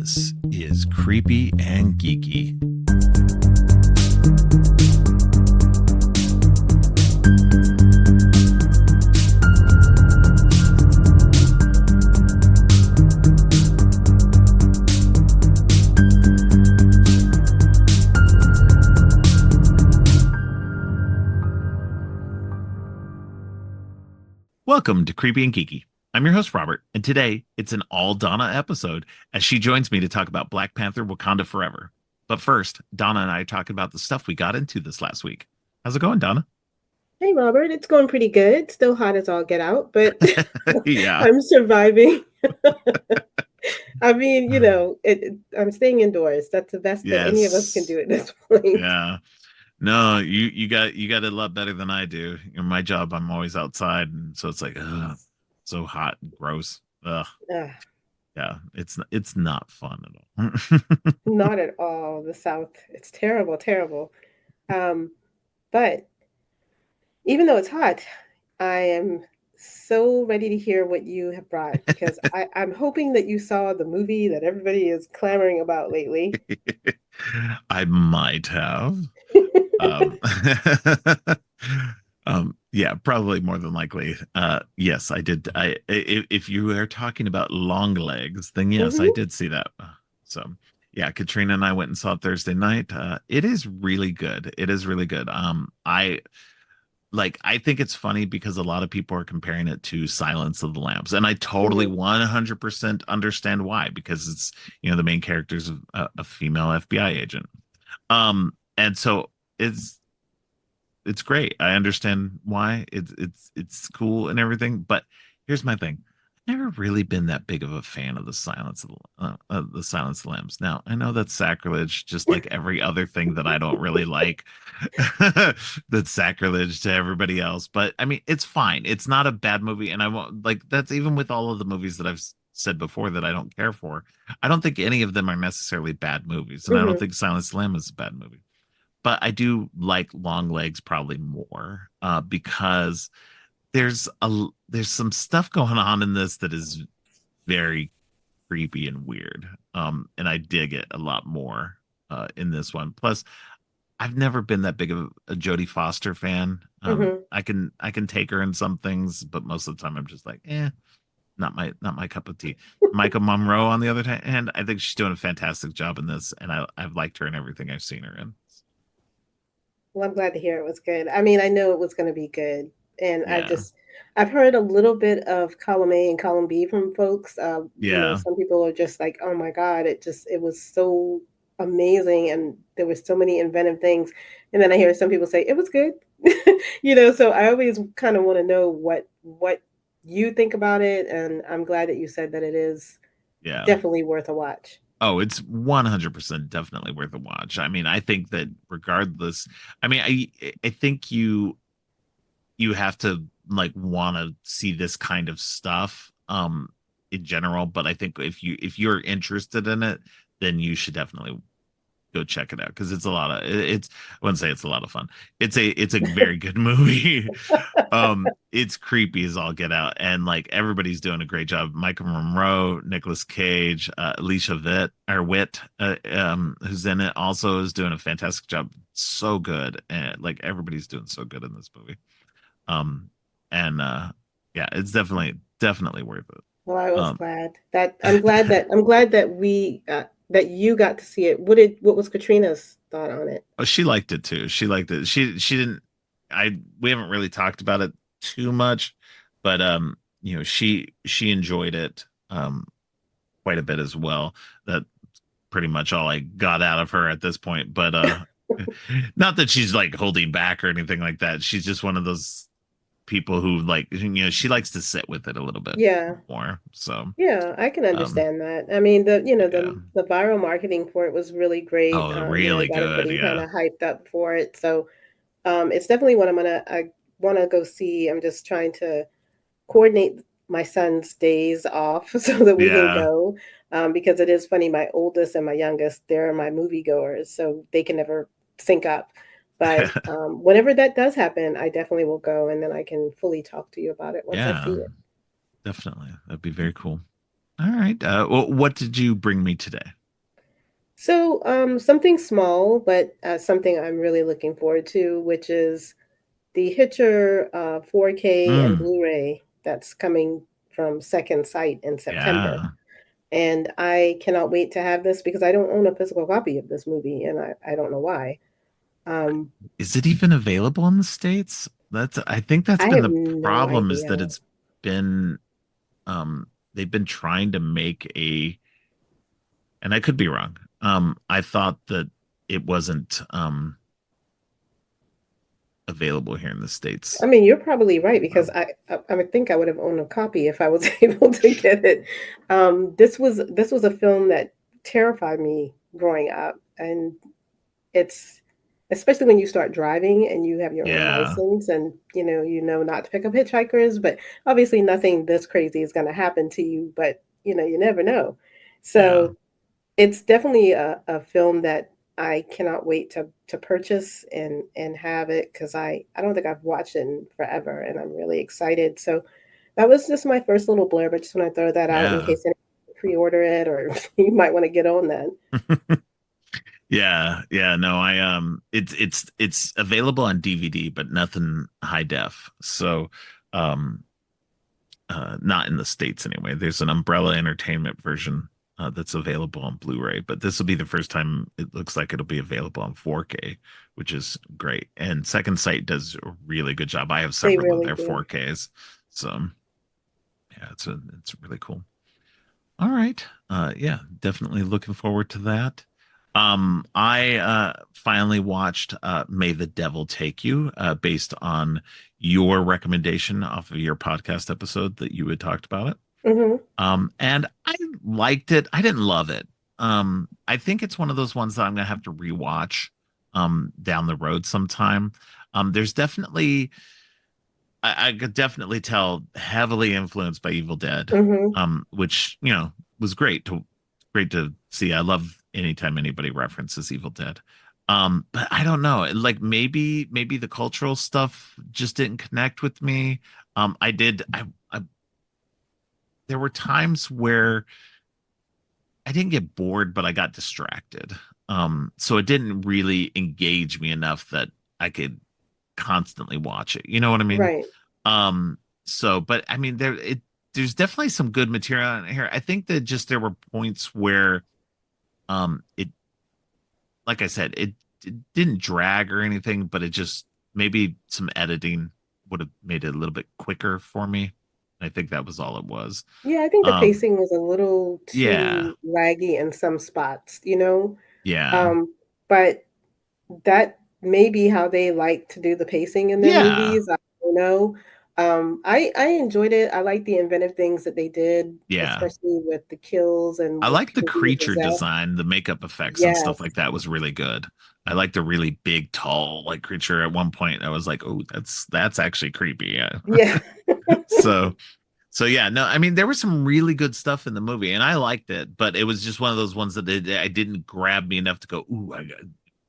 This is Creepy and Geeky. Welcome to Creepy and Geeky. I'm your host, Robert, and today it's an all Donna episode as she joins me to talk about Black Panther Wakanda Forever. But first, Donna and I talk about the stuff we got into this last week. How's it going, Donna? Hey Robert, it's going pretty good. Still hot as all get out, but Yeah. I'm surviving. I mean, I'm staying indoors. That's the best that any of us can Yes. do at this point. Yeah. No, you got it a lot better than I do. My job, I'm always outside, and so it's like, ugh, so hot and gross. Ugh. Ugh, Yeah, it's not fun at all. not at all. The South, it's terrible, terrible. Um, but even though it's hot, I am so ready to hear what you have brought because I'm hoping that you saw the movie that everybody is clamoring about lately. I might have. Um, yeah, probably more than likely. Yes, I did. If you are talking about long legs, then yes, I Hmm. did see that. So, yeah, Katrina and I went and saw it Thursday night. It is really good. It is really good. I think it's funny because a lot of people are comparing it to Silence of the Lambs, and I totally Hmm. 100% understand why, because it's, the main character's a female FBI agent. And so it's it's great. I understand why it's cool and everything, but here's my thing. I've never really been that big of a fan of the Silence of the Lambs. Now, I know that's sacrilege, just like every other thing that I don't really like. That's sacrilege to everybody else, but I mean, it's fine. It's not a bad movie, and I won't like that's even with all of the movies that I've said before that I don't care for. I don't think any of them are necessarily bad movies, and I don't Hmm. think Silence of the Lambs is a bad movie, but I do like Long Legs probably more because there's some stuff going on in this that is very creepy and weird. And I dig it a lot more in this one. Plus, I've never been that big of a Jodie Foster fan. Hmm. I can take her in some things, but most of the time I'm just like, not my cup of tea. Micah Monroe, on the other hand, I think she's doing a fantastic job in this, and I've liked her in everything I've seen her in. Well, I'm glad to hear it was good. I mean, I know it was going to be good, and Yeah, I've heard a little bit of column A and column B from folks. yeah. Some people are just like, "Oh my God, it was so amazing," and there were so many inventive things. And then I hear some people say it was good. So I always kind of want to know what you think about it, and I'm glad that you said that it is Yeah. definitely worth a watch. Oh, it's 100% definitely worth a watch. I mean, I think that regardless, I mean, I think you have to like want to see this kind of stuff in general, but I think if you're interested in it, then you should definitely go check it out because it's a lot of it's I wouldn't say it's a lot of fun. It's a very good movie. It's creepy as all get out, and like everybody's doing a great job. Michael Monroe, Nicolas Cage, Alicia Witt, who's in it, also is doing a fantastic job. So good, and like everybody's doing so good in this movie. Um, and yeah, it's definitely worth it. Well, I was Um, glad that I'm glad that we that you got to see it. What was Katrina's thought on it? oh, she liked it too. She liked it. She didn't. We haven't really talked about it too much, but she enjoyed it quite a bit as well. That pretty much all I got out of her at this point. But not that she's like holding back or anything like that. She's just one of those people who like she likes to sit with it a little bit Yeah, more. So yeah, I can um understand that. I mean, yeah. the viral marketing for it was really great. Oh, really Got good. everybody kind Yeah. of hyped up for it. So, it's definitely what I want to go see. I'm just trying to coordinate my son's days off so that we can Yeah. go. Because it is funny, my oldest and my youngest, they're my moviegoers, so they can never sync up. But whenever that does happen, I definitely will go, and then I can fully talk to you about it once I see Yeah. it. Definitely. That'd be very cool. All right. Well, what did you bring me today? So, something small, but something I'm really looking forward to, which is the Hitcher 4K and Mm, Blu-ray that's coming from Second Sight in September. yeah. And I cannot wait to have this because I don't own a physical copy of this movie, and I don't know why. Um, Is it even available in the States? I think that's I been have the no problem is that idea. it's been they've been trying to make and I could be wrong. I thought that it wasn't available here in the I States. mean, you're probably right So, because I would think I would have owned a copy if I was able to get it. This was a film that terrified me growing up, and it's especially when you start driving and you have your own yeah. license and you know not to pick up hitchhikers, but obviously nothing this crazy is going to happen to you, but you never know. Yeah. So it's definitely a film that I cannot wait to purchase and have it because I don't think I've watched it in forever and I'm really excited. So that was just my first little blurb. I just want to throw that out in Yeah. case anyone pre-order it or you might want to get on that. Yeah, yeah, no, it's available on DVD, but nothing high def. So, um, not in the States anyway. There's an Umbrella Entertainment version that's available on Blu-ray, but this will be the first time it looks like it'll be available on 4K, which is great. And Second Sight does a really good job. I have They several of really their do. 4Ks, so yeah, it's really cool. All right. Yeah, definitely looking forward to that. I finally watched May the Devil Take You, based on your recommendation off of your podcast episode that you had talked about it. Hmm. And I liked it. I didn't love it. I think it's one of those ones that I'm gonna have to rewatch down the road sometime. There's definitely I could definitely tell heavily influenced by Evil Dead, Hmm. which was great to see. I love anytime anybody references Evil Dead. But I don't know, like maybe the cultural stuff just didn't connect with me. I did I there were times where I didn't get bored, but I got distracted. So it didn't really engage me enough that I could constantly watch it. You know what I mean? Right. Um, so, but I mean, there's definitely some good material in here. I think that just there were points where, it, like I said, it didn't drag or anything, but it just maybe some editing would have made it a little bit quicker for me. I think that was all it was. Yeah, I think the Um, pacing was a little yeah, too laggy in some spots. yeah, Um, but that may be how they like to do the pacing in their yeah, movies. I don't know. I enjoyed it. I like the inventive things that they did, yeah. especially with the kills and I with like the people being creature possessed. design, the makeup effects and stuff Yes. like that was really good. I like the really big, tall, like creature at one point. I was like, oh, that's actually creepy. Yeah. Yeah. So yeah, no, I mean there was some really good stuff in the movie, and I liked it, but it was just one of those ones that I didn't grab me enough to go, ooh,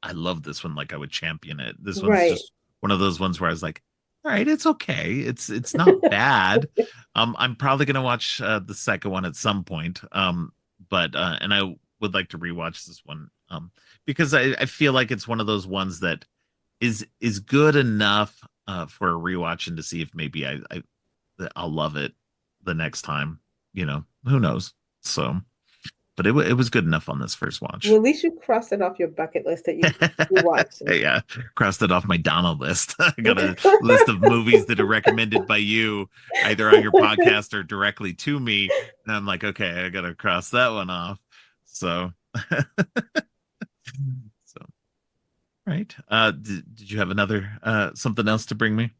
I love this one, like I would champion it. This one's Right. just one of those ones where I was like, all right, it's okay, it's not bad. I'm probably gonna watch the second one at some point, but and I would like to rewatch this one, because I feel like it's one of those ones that is good enough for a rewatch and to see if maybe I'll love it the next time. Who knows? So, but it was good enough on this first Well, watch. at least you crossed it off your bucket list that you watched it. Yeah, crossed it off my Donna list. I got a list of movies that are recommended by you, either on your podcast or directly to me. And I'm like, okay, I gotta cross that one off. So, so right. Did you have another something else to bring me?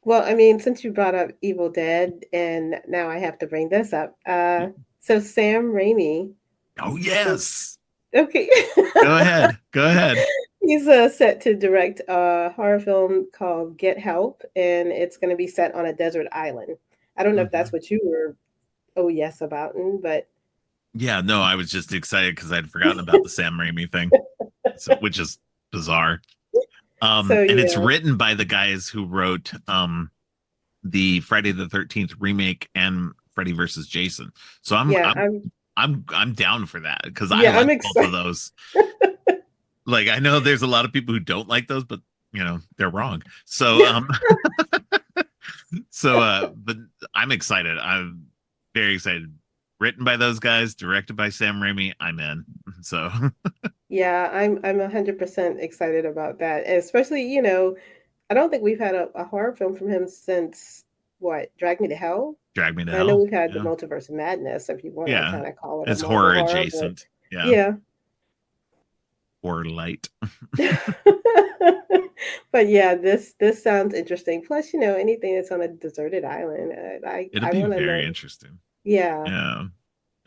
Well, I mean, since you brought up Evil Dead, and now I have to bring this up. So Sam Raimi Oh is yes. okay. Go ahead. Go ahead. He's set to direct a horror film called Get Help, and it's going to be set on a desert island. I don't know if that's Mhm. what you were, oh yes, about, but Yeah, no, I was just excited because I'd forgotten about the Sam Raimi thing, which is bizarre. so And it's yeah. written by the guys who wrote the Friday the 13th remake and Freddy versus Jason. So Yeah, I'm I'm down for that because I yeah, I'm like both of excited. those. Like I know there's a lot of people who don't like those, but they're wrong. So but I'm excited. I'm very excited. Written by those guys, directed by Sam Raimi. I'm in. So Yeah, I'm 100% excited about that. And especially, I don't think we've had a horror film from him since what, Drag Me to Hell? Drag Me to I know Hell. we've had the Yeah. Multiverse of Madness, if you want to Yeah. kind of call it a It's Marvel horror horror, but adjacent. Yeah. yeah. Horror light. But yeah, this sounds interesting. Plus, anything that's on a deserted island, It'll I be want to very know. interesting. Yeah. Yeah.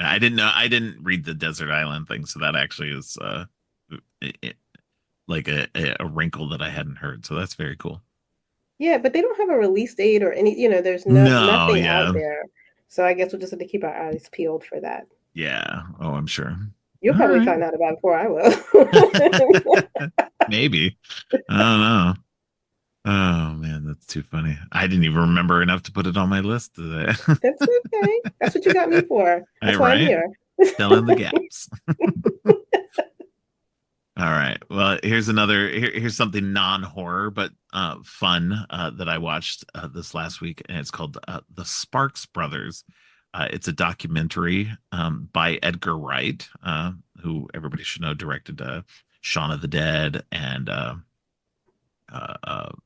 I didn't know. I didn't read the desert island thing, so that actually is it, like a wrinkle that I hadn't heard. So that's very cool. Yeah, but they don't have a release date or any, there's No, nothing out yeah, there. So I guess we'll just have to keep our eyes peeled for that. yeah. Oh, I'm sure. You'll All probably right. find out about it before I will. Maybe. I don't know. Oh man, that's too funny. I didn't even remember enough to put it on my list today. That's okay. That's what you got me for. All That's why I'm right. here. Fill in the gaps. All right. Well, here's something non-horror but fun that I watched this last week, and it's called The Sparks Brothers. It's a documentary by Edgar Wright, who everybody should know directed Shaun of the Dead and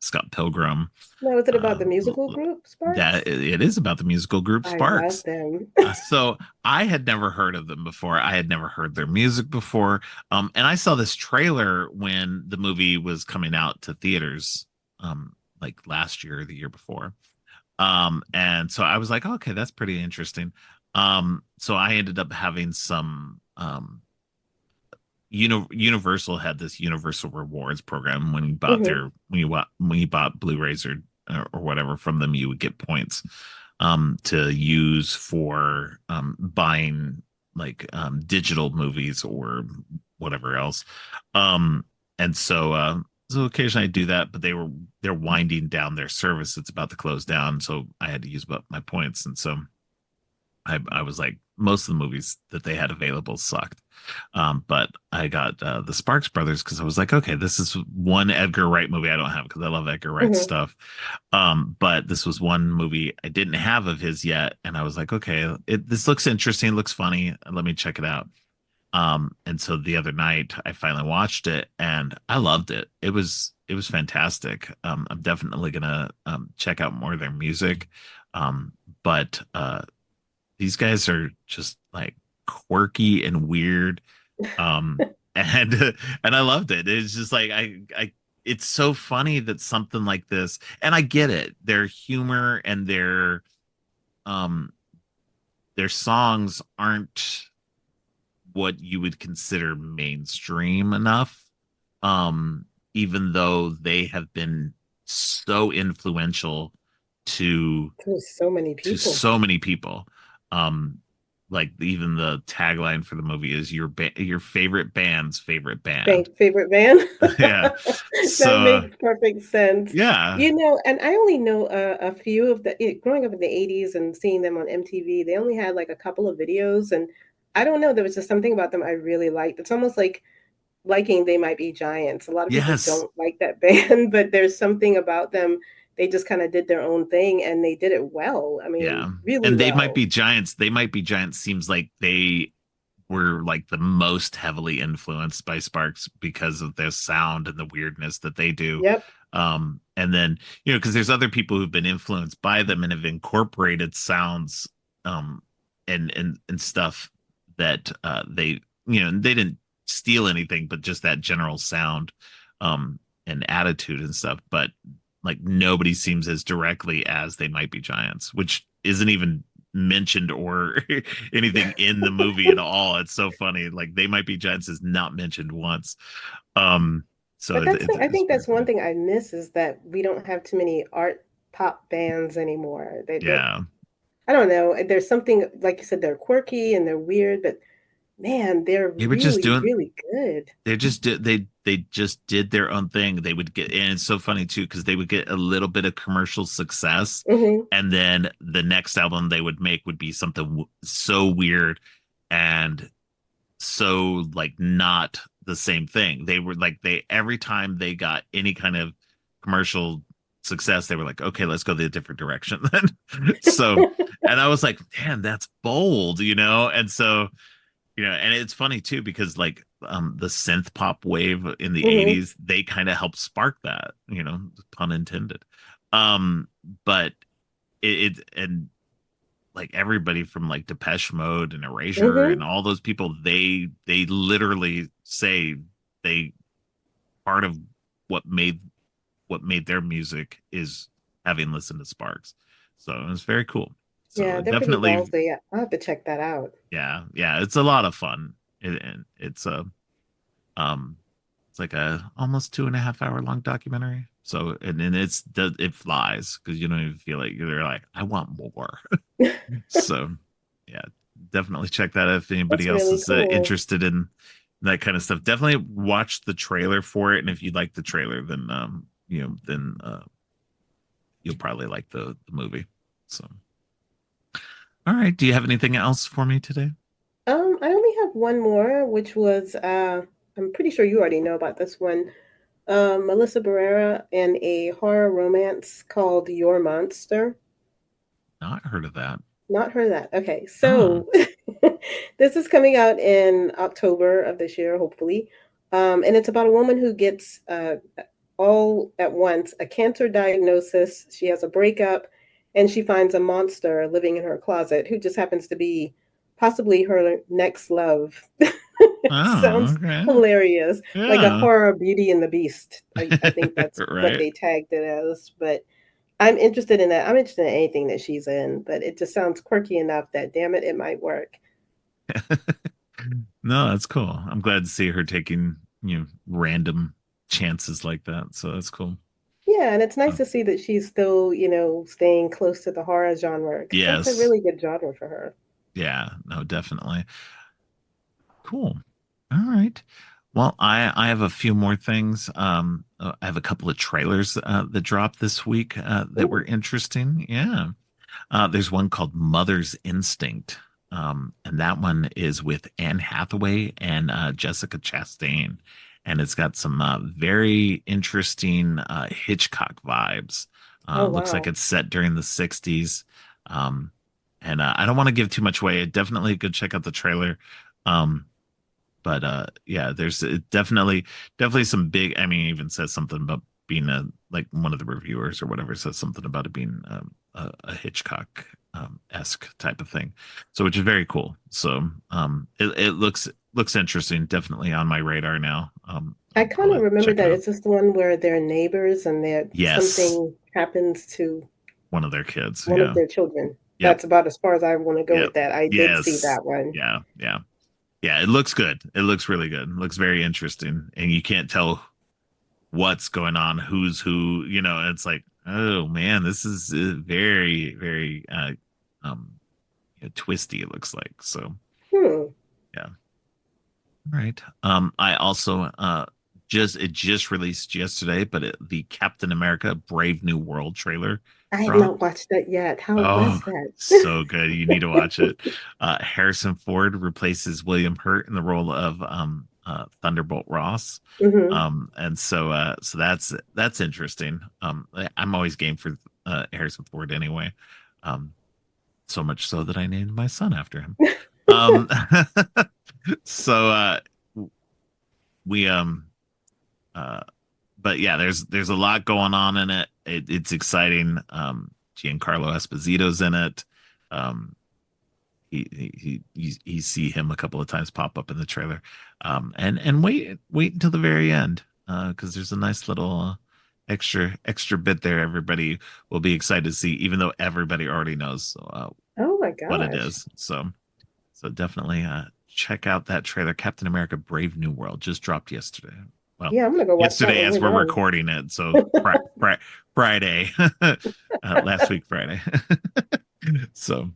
Scott Pilgrim. Now, is it about Uh, the musical group that Sparks? it is about the musical group I love Sparks. them. So I had never heard of them before. I had never heard their music before. And I saw this trailer when the movie was coming out to theaters, like last year or the year before. And so I was like, okay, that's pretty interesting. So I ended up having some Universal had this Universal Rewards program when you bought Hmm. their when you bought Blu-rays or whatever from them, you would get points to use for buying like digital movies or whatever else. Um, and so occasionally I do that, but they're winding down their service. It's about to close down, so I had to use up my points, and so I was like, most of the movies that they had available sucked. But I got the Sparks Brothers because I was like, okay, this is one Edgar Wright movie I don't have because I love Edgar Wright Hmm. stuff. But this was one movie I didn't have of his yet, and I was like, okay, this looks interesting, looks funny. Let me check it out. And so the other night I finally watched it and I loved it. It was fantastic. I'm definitely gonna check out more of their music. But these guys are just like quirky and weird. And and I loved it. It's just like it's so funny that something like this, and I get it. Their humor and um their songs aren't what you would consider mainstream enough. Even though they have been so influential to There's so many to people. so many people. Um, like even the tagline for the movie is your favorite band's favorite band. Favorite band? Yeah. That So makes perfect sense. yeah. And I only know a few of growing up in the 80s and seeing them on MTV, they only had like a couple of videos. And I don't know, there was just something about them I really liked. It's almost like liking They Might Be Giants. A lot of people Yes. don't like that band, but there's something about them. They just kind of did their own thing and they did it well. I mean, Yeah. really And they might well. be giants. They might be giants seems like they were like the most heavily influenced by Sparks because of their sound and the weirdness that they do. Yep. And then, because there's other people who've been influenced by them and have incorporated sounds um and stuff that they didn't steal anything, but just that general sound and attitude and stuff. But like nobody seems as directly as They Might Be Giants, which isn't even mentioned or anything in the movie at all. It's so funny. Like They Might Be Giants is not mentioned once. Um, so But I it's think very that's one funny. thing I miss is that we don't have too many art pop bands anymore. They Yeah. I don't know. There's something like you said, they're quirky and they're weird, but Man, they're They were just really, doing really good. they just did their own thing. They would get, and it's so funny too because they would get a little bit of commercial success, Hmm. and then the next album they would make would be something so weird and so like not the same thing. They were like they every time they got any kind of commercial success, they were like, okay, let's go the different direction then. So, and I was like, man, that's bold, you know? And so, you know, and it's funny too because like the synth pop wave in the Hmm. 80s, they kind of helped spark that, you know, pun intended. Um, but it and like everybody from like Depeche Mode and Erasure Hmm. and all those people, they literally say they part of what made what made their music is having listened to Sparks. So it was very cool. So Yeah, they're pretty definitely, ballsy. I'll have to check that out. yeah, it's a lot of fun. And it's a um it's like a almost 2.5 hour long documentary. So and it flies because you don't even feel like you're like, I want more. So yeah, definitely check that out if anybody That's else really is cool. interested in that kind of stuff. Definitely watch the trailer for it, and if you like the trailer, then then you'll probably like the movie. So, all right, do you have anything else for me today? I only have one more, which was I'm pretty sure you already know about this one. Melissa Barrera in a horror romance called Your Monster. Not heard of that. Not heard of that. Okay, Oh, so this is coming out in October of this year, hopefully. And it's about a woman who gets all at once a cancer diagnosis. She has a breakup, and she finds a monster living in her closet who just happens to be possibly her next love. oh, Sounds okay, hilarious, like a yeah, horror Beauty and the Beast. I think that's what right. they tagged it as, but I'm interested in that. I'm interested in anything that she's in, but it just sounds quirky enough that damn it, it might work. No, that's cool. I'm glad to see her taking random chances like that. So that's cool. Yeah, and it's nice Oh, to see that she's still, staying close to the horror genre because that's a yes, really good genre for her. yeah, no, definitely. Cool. All right. Well, I have a few more things. I have a couple of trailers that dropped this week that were Ooh, interesting. Yeah. There's one called Mother's Instinct. And that one is with Anne Hathaway and Jessica Chastain. And it's got some very interesting Hitchcock vibes. oh Looks like wow. it's set during the 60s. Um, and I don't want to give too much away. Definitely go check out the trailer. Um, but yeah, there's definitely some big. I mean, it even says something about being a like one of the reviewers or whatever says something about it being a Hitchcock esque type of thing. So which is very cool. So it looks interesting. Definitely on my radar now. I I'll kind of probably remember check it that. out. It's just the one where they're neighbors and that Yes, something happens to one of their kids. one of Yeah. their children. Yep. That's about as far as I want to go Yep. with that. I did see Yes. that one. Yeah. Yeah. Yeah. It looks good. It looks really good. It looks very interesting, and you can't tell what's going on, who's who, it's like, oh man, this is very um twisty, it looks like. So Hmm. yeah. All right. I also it just released yesterday, but the Captain America Brave New World trailer I have not dropped. watched that yet. How Oh, was that? so good. You need to watch it. Harrison Ford replaces William Hurt in the role of Thunderbolt Ross. Hmm. And so that's interesting. I'm always game for Harrison Ford anyway. Um, so much so that I named my son after him. Um, so we uh but yeah, there's a lot going on in it. It's exciting. Giancarlo Esposito's in it. Um, you see him a couple of times pop up in the trailer. And wait until the very end, because there's a nice little extra bit there. Everybody will be excited to see, even though everybody already knows Oh my what it gosh. is. So definitely check out that trailer. Captain America: Brave New World just dropped yesterday. Well, Yeah, I'm gonna go watch that yesterday when as we're we're done. recording it. So Friday, last week Friday. So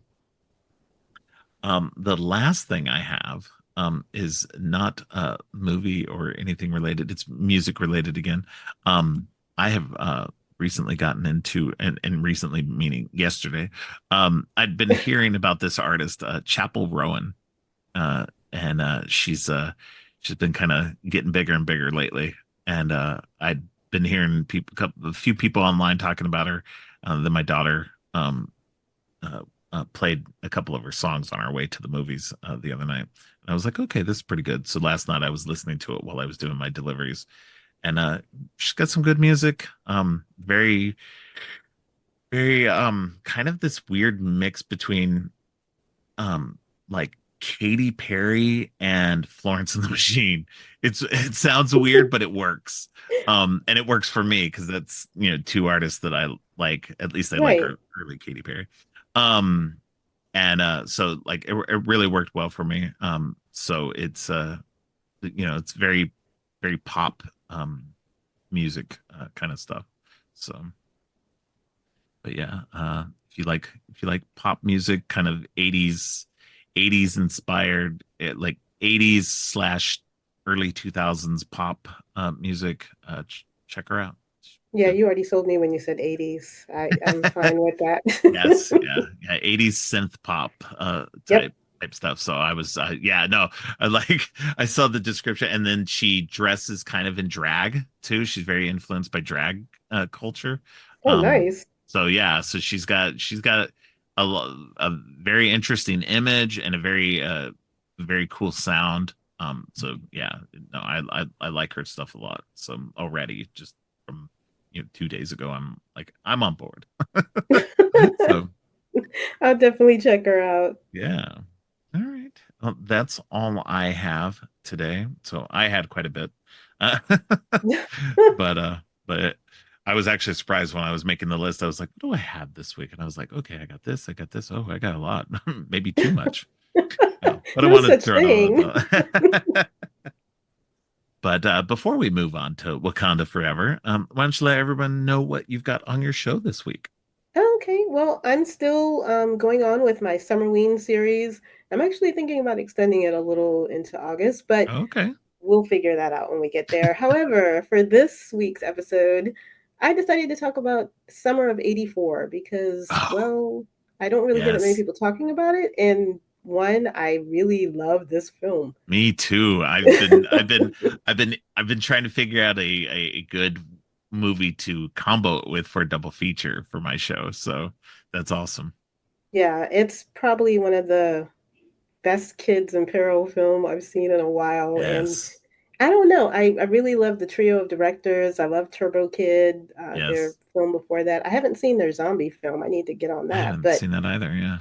the last thing I have is not a movie or anything related. It's music related again. I have recently gotten into, and recently meaning yesterday, I'd been hearing about this artist, Chapel Rowan, and she's been kind of getting bigger and bigger lately. And I'd been hearing a few people online talking about her. Then my daughter uh, played a couple of her songs on our way to the movies the other night. And I was like, okay, this is pretty good. So last night I was listening to it while I was doing my deliveries, and she's got some good music. Very, very kind of this weird mix between like Katy Perry and Florence and the Machine. It sounds weird, but it works. And it works for me because that's, two artists that I like. At least I like Right. her early Katy Perry. Um, and so like it really worked well for me. So it's very, very pop music kind of stuff. So, but yeah, if you like pop music, kind of 80s inspired, like 80s slash early 2000s pop music, check her out. Yeah, Good. you already sold me when you said 80s. I'm fine with that. Yes, yeah, 80s synth pop Yep. type stuff. So I was yeah, no, I like I saw the description, and then she dresses kind of in drag too. She's very influenced by drag culture. Oh, Um nice. so yeah, so she's got a very interesting image and a very cool sound. So yeah, no, I like her stuff a lot. So already just from 2 days ago, I'm on board. So I'll definitely check her out. yeah. All right. Well, that's all I have today. So I had quite a bit. Uh, but but I was actually surprised when I was making the list. I was like, what do I have this week? And I was like, okay, I got this, I got this. Oh, I got a lot. Maybe too much. But I No wanted to such throw it all thing. out. But before we move on to Wakanda Forever, why don't you let everyone know what you've got on your show this week? Okay, well, I'm still going on with my Summerween series. I'm actually thinking about extending it a little into August, but Okay. we'll figure that out when we get there. However, for this week's episode, I decided to talk about Summer of '84 because, Oh, well, I don't really hear that many yes. people talking about it. And one, I really love this film. Me too. I've been trying to figure out a good movie to combo it with for a double feature for my show. So that's awesome. Yeah, it's probably one of the best kids in peril film I've seen in a while. And Yes. I don't know, I really love the trio of directors. I love Turbo Kid, their Yes. film before that. I haven't seen their zombie film. I need to get on I that. haven't But seen that either. Yeah.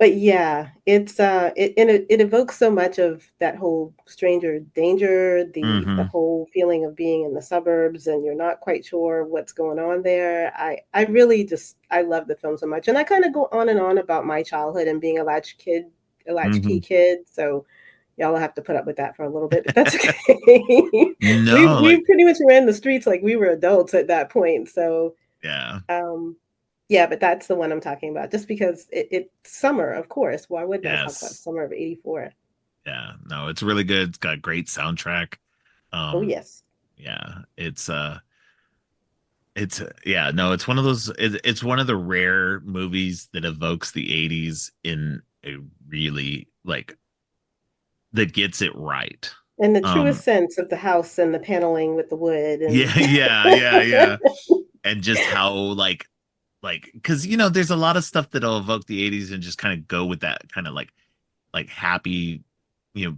yeah, it's it evokes so much of that whole stranger danger, the Hmm. whole feeling of being in the suburbs and you're not quite sure what's going on there. I really just I love the film so much, and I kind of go on and on about my childhood and being a latchkey Hmm. kid. So y'all will have to put up with that for a little bit, but that's okay. No, We like pretty much ran the streets like we were adults at that point. So yeah. um, yeah, but that's the one I'm talking about. Just because it's summer, of course. Why wouldn't I talk about Yes. summer of '84? Yeah. No, it's really good. It's got a great soundtrack. Oh Um, yes. yeah, it's yeah, no, it's one of those it's one of the rare movies that evokes the 80s in a really like that gets it right. And the Um truest sense of the house and the paneling with the wood and yeah, yeah. And just how like because there's a lot of stuff that'll evoke the 80s and just kind of go with that kind of like happy,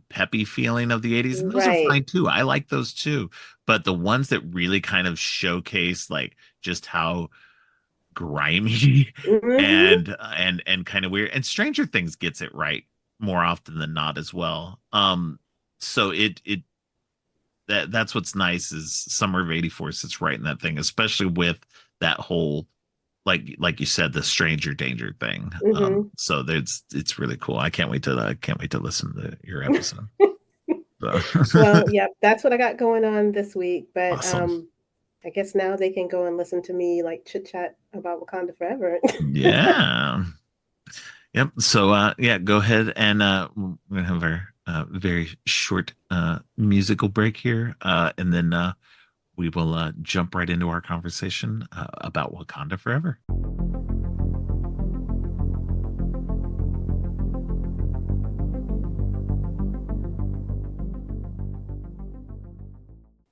peppy feeling of the 80s. And those are right. fine too. I like those too. But the ones that really kind of showcase like just how grimy Hmm. and kind of weird. And Stranger Things gets it right more often than not as well. So that's what's nice is Summer of '84 sits right in that thing, especially with that whole like you said, the stranger danger thing. Hmm. So it's really cool. I can't wait to listen to your episode. So Well, yeah, that's what I got going on this week. But awesome. I guess now they can go and listen to me like chit chat about Wakanda Forever. Yeah. Yep. So yeah, go ahead and we're gonna have our very short musical break here, and then we will jump right into our conversation about Wakanda Forever.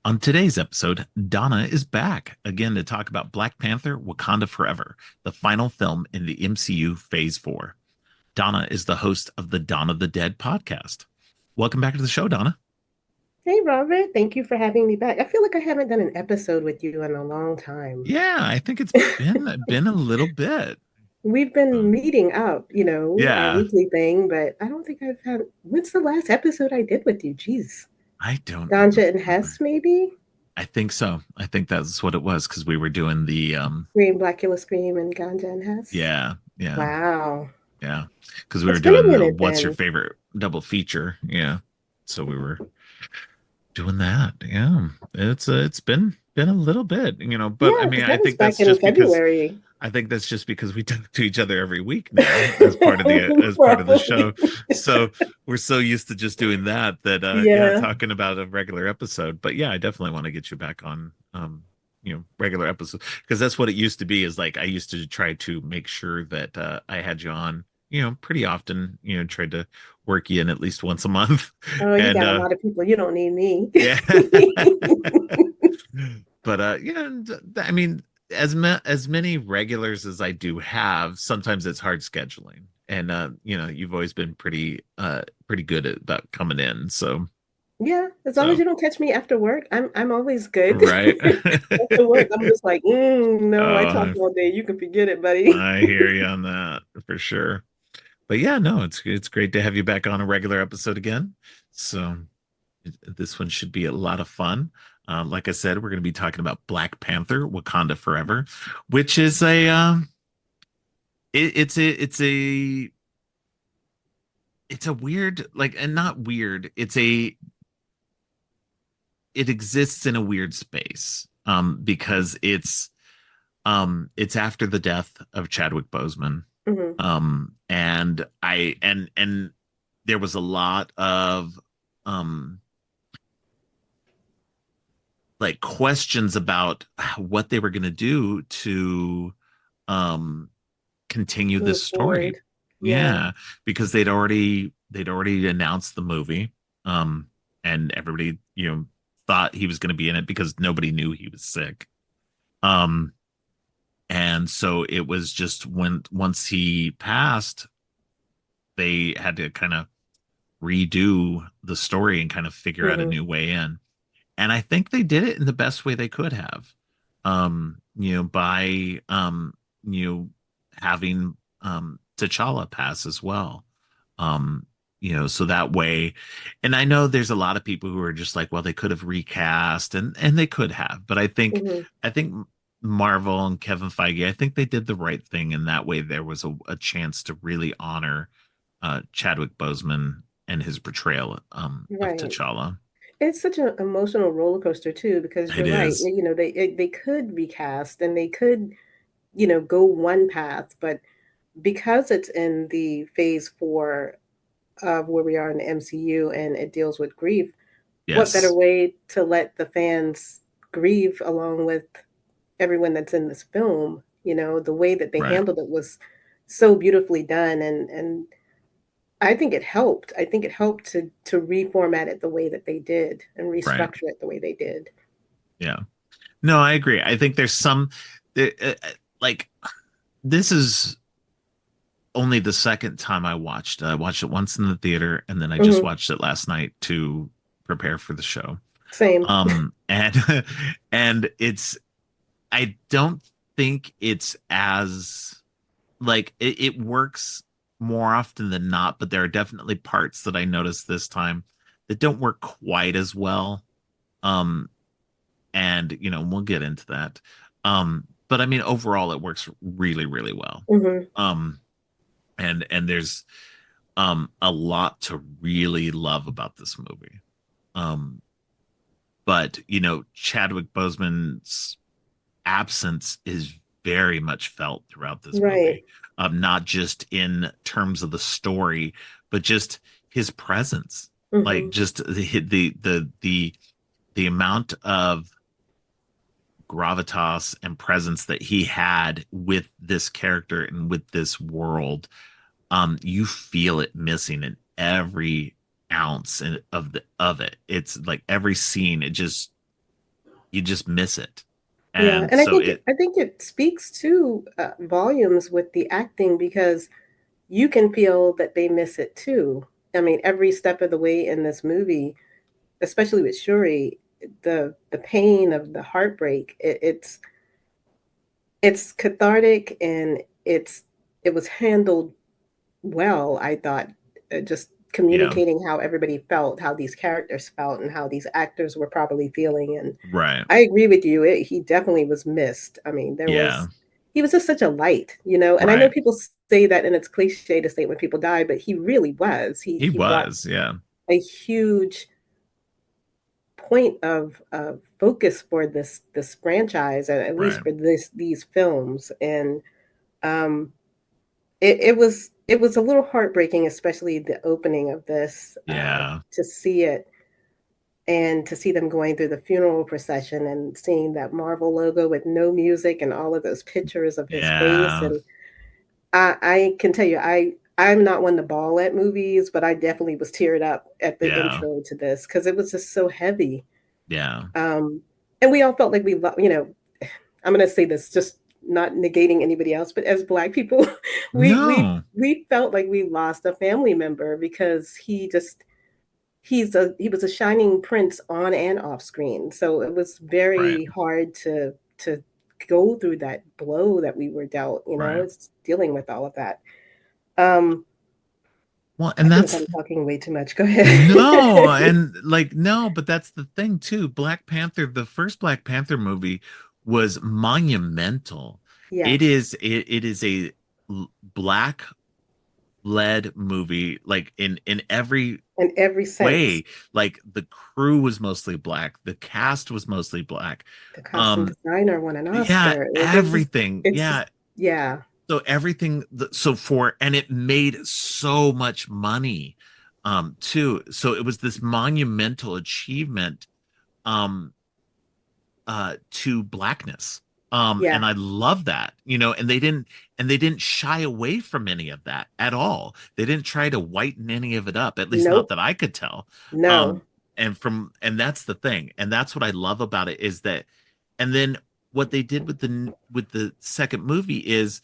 On today's episode, Donna is back again to talk about Black Panther Wakanda Forever, the final film in the MCU Phase Four. Donna is the host of the Dawn of the Dead podcast. Welcome back to the show, Donna. Hey, Robert, thank you for having me back. I feel like I haven't done an episode with you in a long time. Yeah, I think it's been a little bit. We've Uh, been meeting up, our yeah, weekly thing, but I don't think I've had. When's the last episode I did with you? Jeez. I don't Ganja and remember. Hess, maybe? I think so. I think that's what it was because we were doing the Scream, Blackula Scream, and Ganja and Hess. yeah, yeah, Wow. yeah, because we were It's been a doing the minute what's your then. favorite double feature. Yeah. So we were doing that. Yeah. It's been a little bit, but I Yeah, mean, because that was back in February. I think that's just because we talk to each other every week now as part of the show. Probably. So we're so used to just doing that yeah, Yeah. talking about a regular episode. But yeah, I definitely want to get you back on regular episodes because that's what it used to be is like I used to try to make sure that I had you on, pretty often, tried to work you in at least once a month. Oh, you And got a lot of people. You don't need me. yeah. But I mean, as many regulars as I do have, sometimes it's hard scheduling. And you've always been pretty good at about coming in. Yeah, as long as So you don't catch me after work, I'm always good. right. After work, I'm just like, no, I talked uh, all day. You can forget it, buddy. I hear you on that for sure. But yeah, no, it's great to have you back on a regular episode again. So this one should be a lot of fun. Like I said, we're going to be talking about Black Panther: Wakanda Forever, which is it's a weird, like, and not weird. It exists in a weird space because it's after the death of Chadwick Boseman. Hmm. And there was a lot of um like questions about what they were going to do to um continue Move this story. forward. Yeah, Yeah, because they'd already announced the movie, um, and everybody thought he was going to be in it because nobody knew he was sick. Um, and so it was just when once he passed, they had to kind of redo the story and kind of figure out a hmm new way in. And I think they did it in the best way they could have. By you know, having T'Challa pass as well. So that way, and I know there's a lot of people who are just like, well, they could have recast and they could have, but hmm I think Marvel and Kevin Feige, I think they did the right thing in that way. There was a chance to really honor Chadwick Boseman and his portrayal of right. T'Challa. It's such an emotional roller coaster too, because It you're right. is. They could recast and they could, go one path, but because it's in the phase four of where we are in the MCU and it deals with grief, what better Yes. way to let the fans grieve along with everyone that's in this film? The way that they Right. handled it was so beautifully done, and I think it helped. I think it helped to reformat it the way that they did and Right. restructure it the way they did. Yeah. No, I agree. I think there's some like this is only the second time I watched. I watched it once in the theater and then I just Hmm. watched it last night to prepare for the show. Same. And and I don't think it's as like it works more often than not, but there are definitely parts that I noticed this time that don't work quite as well. Um, and we'll get into that. But I mean, overall, it works really, really well. Hmm. Um, and there's a lot to really love about this movie. Um, but Chadwick Boseman's absence is very much felt throughout this Right. movie. Not just in terms of the story, but just his presence. Like Hmm. just the amount of gravitas and presence that he had with this character and with this world, you feel it missing in every ounce of it. It's like every scene, it just you just miss it. Yeah, And and so it I think it speaks to volumes with the acting because you can feel that they miss it too. I mean, every step of the way in this movie, especially with Shuri, the pain of the heartbreak, it's cathartic and it was handled well, I thought, just yeah, communicating how everybody felt, how these characters felt, and how these actors were probably feeling. And right. I agree with you. He definitely was missed. I mean, Yeah, he was just such a light, you know. And I know right. people say that, and it's cliche to say when people die, but he really was. He He brought was, yeah, a huge point of focus for this franchise, at least right. for these films. And um, it was a little heartbreaking, especially the opening of this, Yeah, to see it and to see them going through the funeral procession and seeing that Marvel logo with no music and all of those pictures of his face. yeah, And I can tell you, I'm not one to bawl at movies, but I definitely was teared up at the yeah, intro to this because it was just so heavy. yeah. Um, and we all felt like you know, I'm going to say this, just not negating anybody else, but as Black people, No, we felt like we lost a family member because he was a shining prince on and off screen. So it was right, very hard to go through that blow that we were dealt. You know, right. it's dealing with all of that. Um, Well, I and feel like that's I'm talking way too much. Go ahead. no, and like no, but that's the thing too. Black Panther, the first Black Panther movie was monumental. Yes, It is a black led movie like in every in every sense. way. Like the crew was mostly black, the cast was mostly black. The costume Um designer won an yeah, Oscar. everything. It's just, Yeah. yeah, So everything so for and it made so much money too. So it was this monumental achievement um to blackness. yeah. And I love that, you know, and they didn't shy away from any of that at all. They didn't try to whiten any of it up, at least not Nope. that I could tell. No. And that's the thing. And that's what I love about it is that and then what they did with the second movie is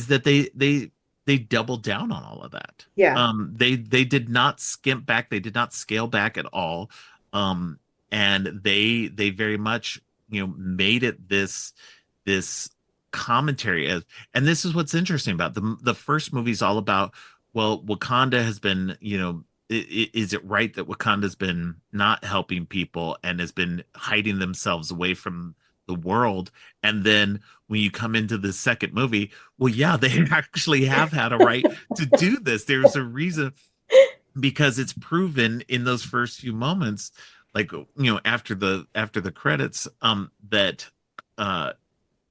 that they doubled down on all of that. Yeah. They did not skimp back, they did not scale back at all. Um and they very much, you know, made it this commentary as and this is what's interesting about the first movie is all about, well, Wakanda has been, you know, is it right that Wakanda's been not helping people and has been hiding themselves away from the world? And then when you come into the second movie, well, yeah, they actually have had a right to do this. There's a reason because it's proven in those first few moments, like, you know, after the credits, that uh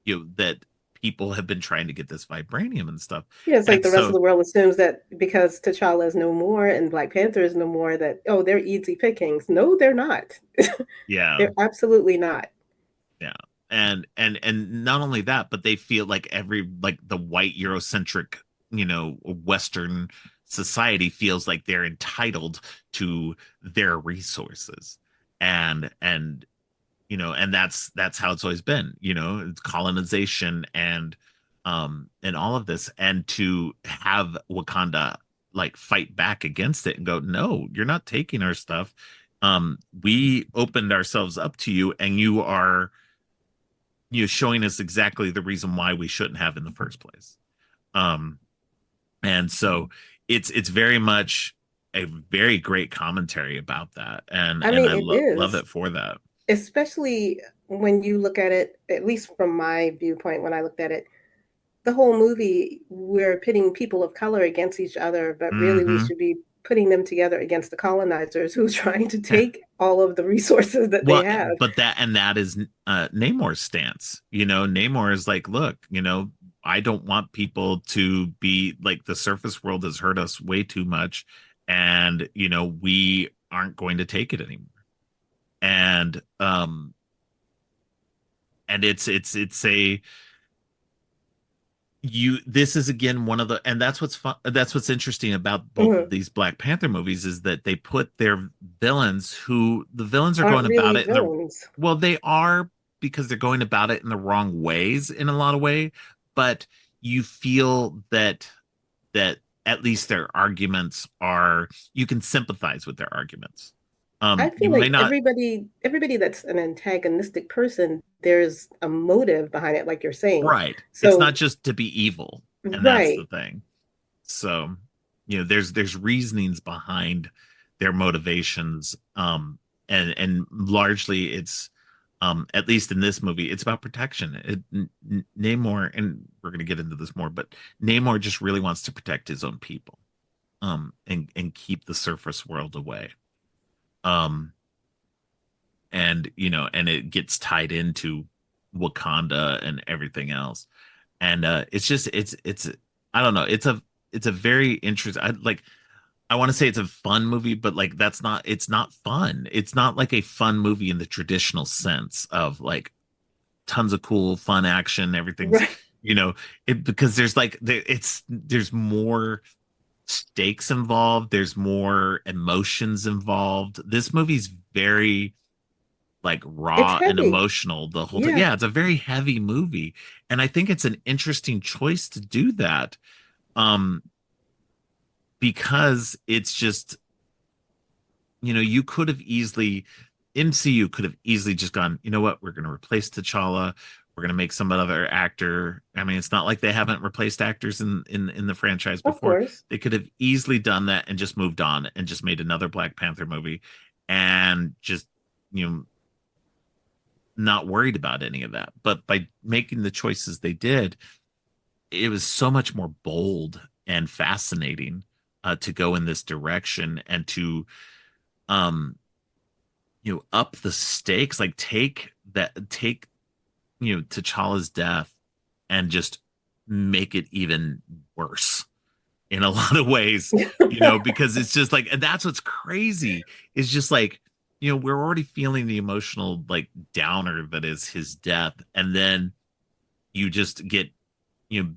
you know that people have been trying to get this vibranium and stuff. Yeah, it's like And the rest of so the world assumes that because T'Challa is no more and Black Panther is no more, that, oh, they're easy pickings. No, they're not. yeah, They're absolutely not. yeah. And not only that, but they feel like every like the white Eurocentric, you know, Western society feels like they're entitled to their resources. And you know, and that's how it's always been, you know, it's colonization and all of this. And to have Wakanda like fight back against it and go, no, you're not taking our stuff. We opened ourselves up to you and you are, you know, showing us exactly the reason why we shouldn't have in the first place. um and so it's very much a very great commentary about that, I and mean, I it love is, it for that. especially when you look at it, at least from my viewpoint, when I looked at it, the whole movie, we're pitting people of color against each other, but really we Hmm. should be putting them together against the colonizers who are trying to take all of the resources that they Well, have. but that and that is Namor's stance. You know, Namor is like, look, you know, I don't want people to be like the surface world has hurt us way too much, and you know, aren't going to take it anymore. And and it's a you this is again one of the, and that's what's fun, that's what's interesting about both of Mhm. these Black Panther movies, is that they put their villains, who the villains are Aren't going about really it in the, villains. well, they are, because they're going about it in the wrong ways in a lot of way, but you feel that at least their arguments are, you can sympathize with their arguments. I You feel may like not. everybody that's an antagonistic person, there's a motive behind it, like you're saying. Right, it's not So, just to be evil, and that's the right. thing. So, there's reasonings behind their motivations. And largely it's, at least in this movie, it's about protection. Namor, and we're going to get into this more, but Namor just really wants to protect his own people, and keep the surface world away. Um, and it gets tied into Wakanda and everything else. And it's just it's I don't know, it's a very interesting, I want to say it's a fun movie, but like that's not, it's not fun. It's not like a fun movie in the traditional sense of like tons of cool fun action, everything's, Right. you know because there's like there's more stakes involved, there's more emotions involved. This movie's very like It's raw and heavy. emotional the whole time. Yeah. Yeah, it's a very heavy movie, and I think it's an interesting choice to do that, um because it's just, you could have easily, MCU could have easily just gone, you know what, we're going to replace T'Challa, we're going to make some other actor. I mean, it's not like they haven't replaced actors in the franchise Of before. course. They could have easily done that and just moved on and just made another Black Panther movie, and just, you know not worried about any of that. But by making the choices they did, it was so much more bold and fascinating, to go in this direction, and to, um up the stakes, like take T'Challa's death and just make it even worse in a lot of ways, because it's just like, and that's what's crazy, is just like, we're already feeling the emotional like downer that is his death, and then you just get, you know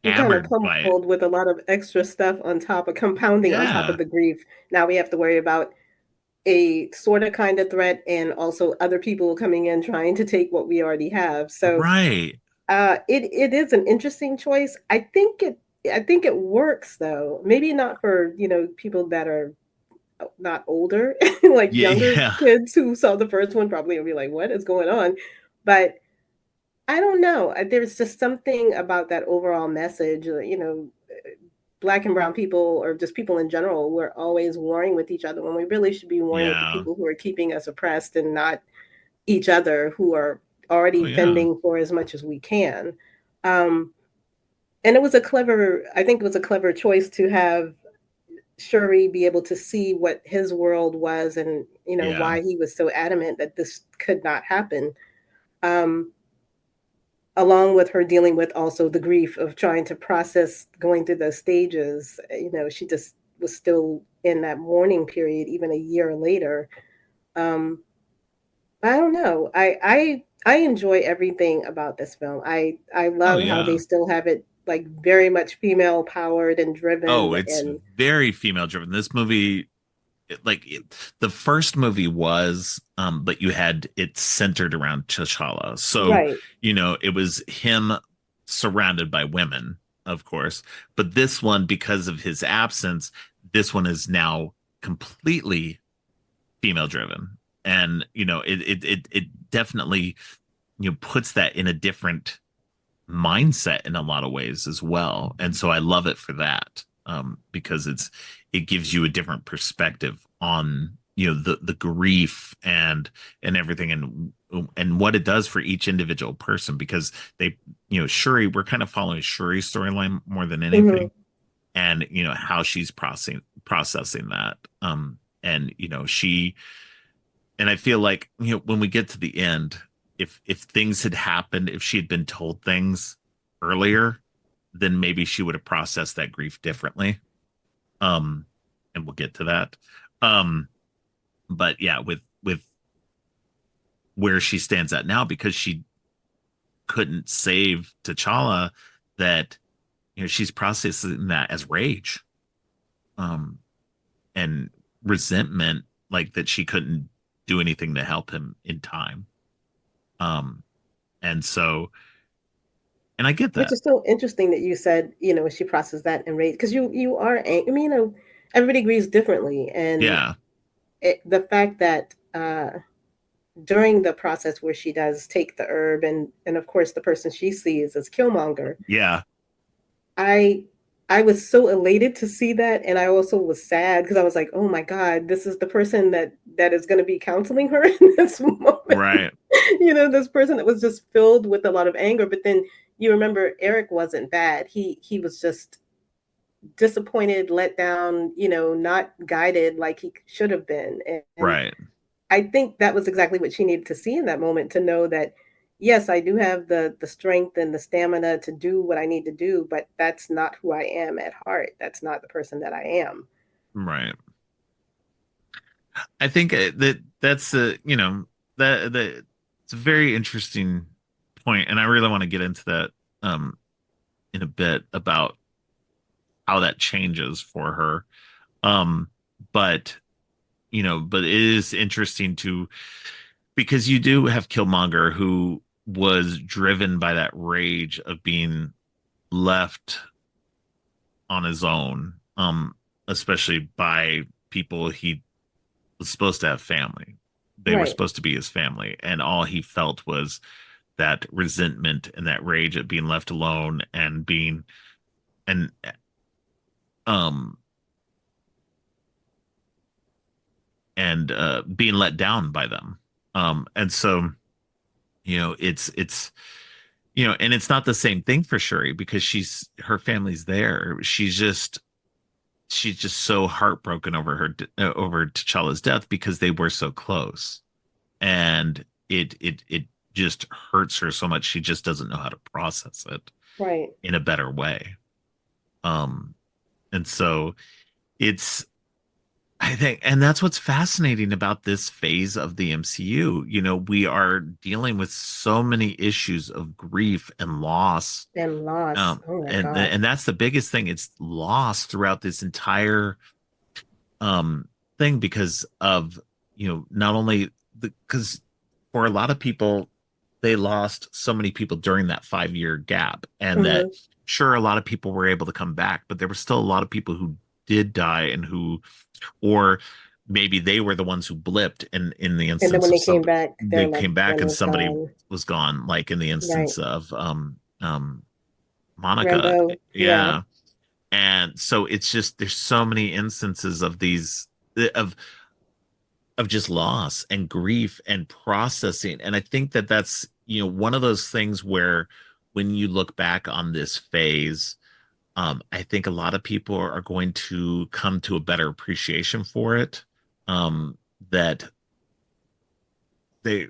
You kind of hammered by it. pummeled with a lot of extra stuff on top of compounding on top Yeah, of the grief. Now we have to worry about a sort of kind of threat and also other people coming in trying to take what we already have. So right. it is an interesting choice. I think it works though. Maybe not for people that are not older, like Yeah, younger yeah, kids who saw the first one probably will be like, "What is going on?" But I don't know. There's just something about that overall message. Black and brown people, or just people in general, we're always warring with each other when we really should be warring with the yeah. people who are keeping us oppressed and not each other who are Oh already yeah, fending for as much as we can. Um, and I think it was a clever choice to have Shuri be able to see what his world was, and yeah. why he was so adamant that this could not happen. Um, Along with her dealing with also the grief of trying to process going through those stages, she just was still in that mourning period even a year later. Um, I don't know. I enjoy everything about this film. I Oh love how they yeah. still have it like very much female powered and Oh, driven, it's and very female driven. This movie, the first movie was, but you had it centered around T'Challa. So, right. it was him surrounded by women, of course. But this one, because of his absence, this one is now completely female driven. And, it definitely, puts that in a different mindset in a lot of ways as well. And so I love it for that, because it gives you a different perspective on, the grief and everything, and what it does for each individual person, because they, Shuri, we're kind of following Shuri's storyline more than Hmm. anything, and how she's processing that, and she, and I feel like, when we get to the end, if things had happened, if she had been told things earlier, then maybe she would have processed that grief differently. Um, and we'll get to that. Um, but yeah, with where she stands at now, because she couldn't save T'Challa, that she's processing that as rage, um, and resentment, like that she couldn't do anything to help him in time. Um, and so, and I get Which that. is so interesting that you said, she processed that and rage because you are I mean, everybody agrees differently, and Yeah, the fact that during the process where she does take the herb, and of course the person she sees is Killmonger, yeah, I I was so elated to see that, and I also was sad because I was like, oh my God, this is the person that is going to be counseling her in this moment. right, This person that was just filled with a lot of anger. But then you remember Eric wasn't bad. He was just disappointed, let down, not guided like he should have been. And right, I think that was exactly what she needed to see in that moment, to know that yes, I do have the strength and the stamina to do what I need to do, but that's not who I am at heart. That's not the person that I am. right. I think that's the that it's a very interesting point, and I really want to get into that in a bit about how that changes for her. Um, but but it is interesting to because you do have Killmonger who was driven by that rage of being left on his own, especially by people he was supposed to have family. They were Right. supposed to be his family, and all he felt was that resentment and that rage at being left alone and being and um being let down by them. And so it's and it's not the same thing for Shuri because her family's there. She's just so heartbroken over over T'Challa's death because they were so close, and it just hurts her so much. She just doesn't know how to process it Right. in a better way. Um, and so it's I think, and that's what's fascinating about this phase of the MCU. We are dealing with so many issues of grief and loss. And loss. Oh my God. And that's the biggest thing. It's loss throughout this entire thing because of not only because for a lot of people they lost so many people during that 5 year gap, and that Hmm. sure a lot of people were able to come back, but there were still a lot of people who did die and who or maybe they were the ones who blipped in the And then instance when of they came somebody back, their they came loved back one and was somebody gone. was gone, like in the Right. instance of Monica. Rambo. Yeah. Yeah. And so it's just there's so many instances of these of of just loss and grief and processing. And I think that that's one of those things where when you look back on this phase, I think a lot of people are going to come to a better appreciation for it. That they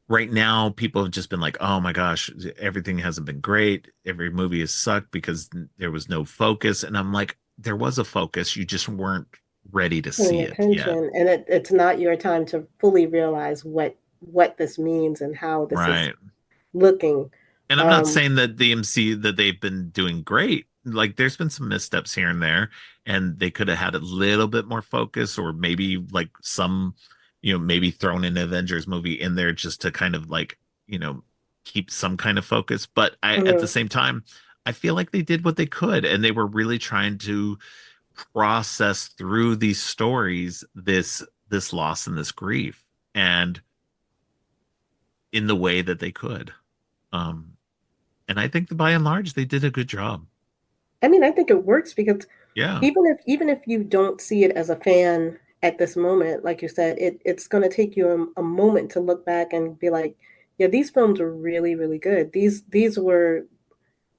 right now people have just been like, oh my gosh, everything hasn't been great. Every movie has sucked because there was no focus. And I'm like, there was a focus. You just weren't ready to Paying see it yet. attention, and it's not your time to fully realize what this means and how this is Right. looking. And I'm not Um, saying that the MC that they've been doing great. Like there's been some missteps here and there, and they could have had a little bit more focus, or maybe like some, maybe thrown an Avengers movie in there just to kind of like, you know, keep some kind of focus. But at the mhm. same time, I feel like they did what they could, and they were really trying to process through these stories, this loss and this grief, and in the way that they could. Um, and I think that by and large they did a good job. I mean, I think it works because Yeah, even if you don't see it as a fan at this moment, like you said, it's going to take you a moment to look back and be like, yeah, these films were really really good. These were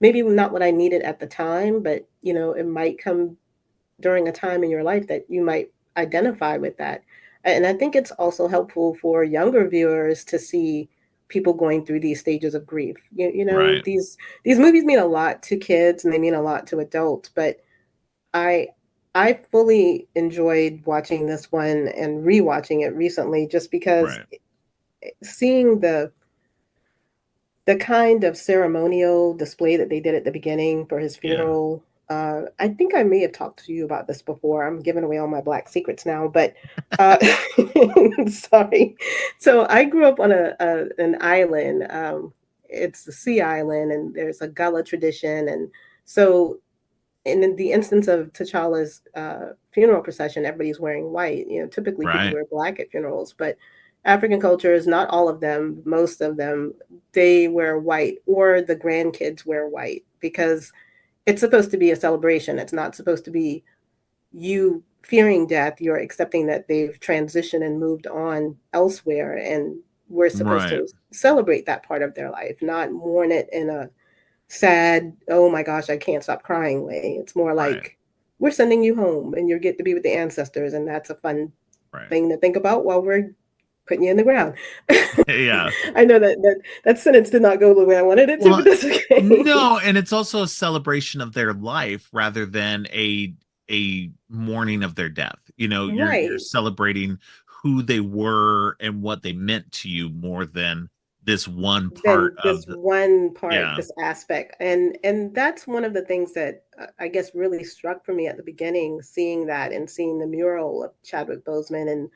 maybe not what I needed at the time, but it might come during a time in your life that you might identify with that. And I think it's also helpful for younger viewers to see people going through these stages of grief. right. These movies mean a lot to kids and they mean a lot to adults, but I I fully enjoyed watching this one and rewatching it recently just because Right. seeing the kind of ceremonial display that they did at the beginning for his Yeah. funeral. I think I may have talked to you about this before. I'm giving away all my black secrets now, but uh, sorry. So I grew up on an island. It's the Sea Island, and there's a gullah tradition, and so in the instance of T'Challa's funeral procession, everybody's wearing white. You know, typically people Right. wear black at funerals, but African cultures, not all of them, most of them, they wear white, or the grandkids wear white because it's supposed to be a celebration. It's not supposed to be you fearing death. You're accepting that they've transitioned and moved on elsewhere, and we're supposed Right. to celebrate that part of their life, not mourn it in a sad, oh my gosh, I can't stop crying way. It's more Right. like we're sending you home and you get to be with the ancestors, and that's a fun Right. thing to think about while we're putting you in the ground. Yeah. I know that sentence did not go the way I wanted it to, but Well, that's okay. no, and it's also a celebration of their life rather than a mourning of their death. You know, you're Right. celebrating who they were and what they meant to you more than this one part Then of this the, one part, yeah. this aspect, and that's one of the things that I guess really struck for me at the beginning, seeing that and seeing the mural of Chadwick Boseman.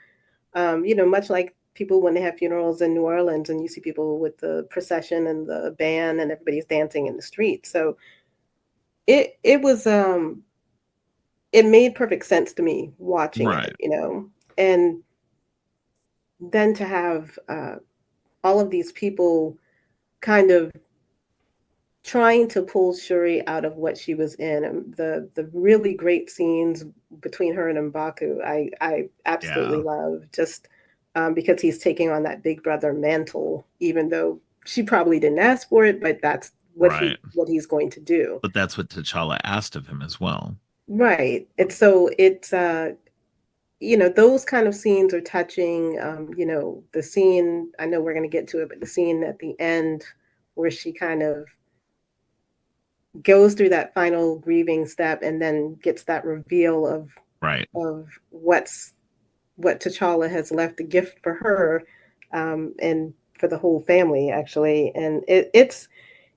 And you know, much like people when they have funerals in New Orleans and you see people with the procession and the band and everybody's dancing in the street. So it was it made perfect sense to me watching Right. it, you know. And then to have all of these people kind of trying to pull Shuri out of what she was in, and the really great scenes between her and M'Baku, I absolutely Yeah. love, just because he's taking on that big brother mantle, even though she probably didn't ask for it, but that's Right. what he's going to do. But that's what T'Challa asked of him as well. Right. And so it's you know, those kind of scenes are touching. You know, the scene, I know we're going to get to it, but the scene at the end where she kind of goes through that final grieving step and then gets that reveal Right. of what T'Challa has left a gift for her, and for the whole family actually. And it's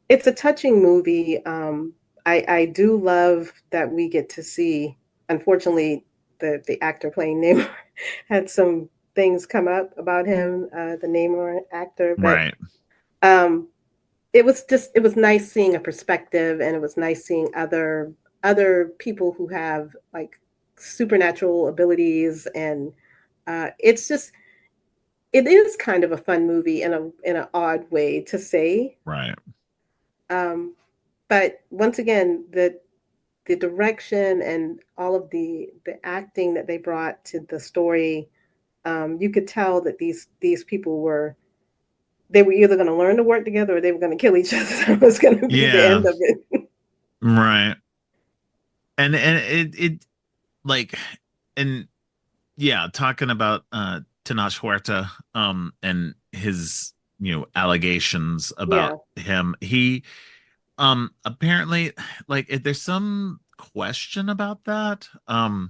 a touching movie. I do love that we get to see. Unfortunately, the actor playing Namor had some things come up about him, the Namor actor, but Right. um, it was nice seeing a perspective, and it was nice seeing other people who have like supernatural abilities. And it's just it is kind of a fun movie in an odd way to say. Right. um, but once again, the direction and all of the acting that they brought to the story, you could tell that these people were, they were either going to learn to work together or they were going to kill each other. That was going to be the Yeah. end of it. Right. And it like and yeah, talking about Tenoch Huerta and his, allegations about Yeah. him. He apparently, like, there's some question about the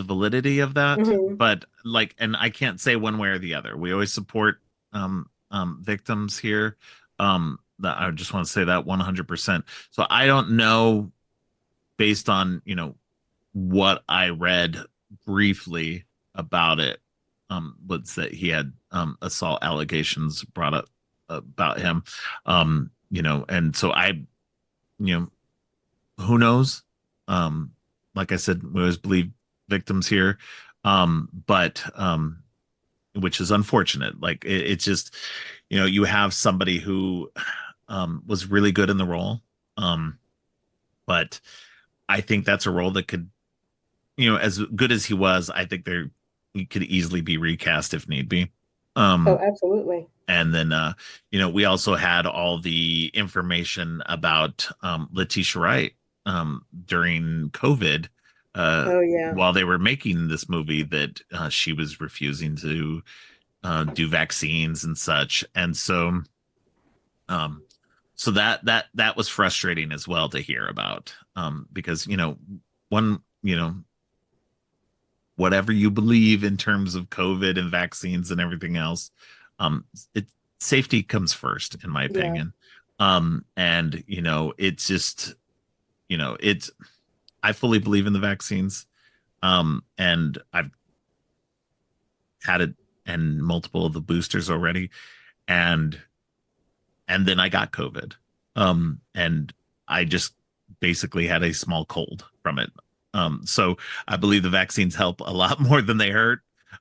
validity of that, Hmm. but like, and I can't say one way or the other. We always support victims here. That I just want to say that 100%. So I don't know, based on, what I read briefly about it, was that he had assault allegations brought up about him. And so you know, who knows? Um, like I said, we always believe victims here. But which is unfortunate. Like it's just, you have somebody who was really good in the role. Um, but I think that's a role that could, as good as he was, I think he could easily be recast if need be. Oh, Um, absolutely. and then we also had all the information about Letitia Wright during COVID, Oh, yeah. while they were making this movie, that she was refusing to do vaccines and such. And um that was frustrating as well to hear about, because one you know, whatever you believe in terms of COVID and vaccines and everything else, um, it safety comes first, in my Yeah. opinion. And it's just, it's I fully believe in the vaccines. And I've had it and multiple of the boosters already, and then I got COVID. And I just basically had a small cold from it. So I believe the vaccines help a lot more than they hurt.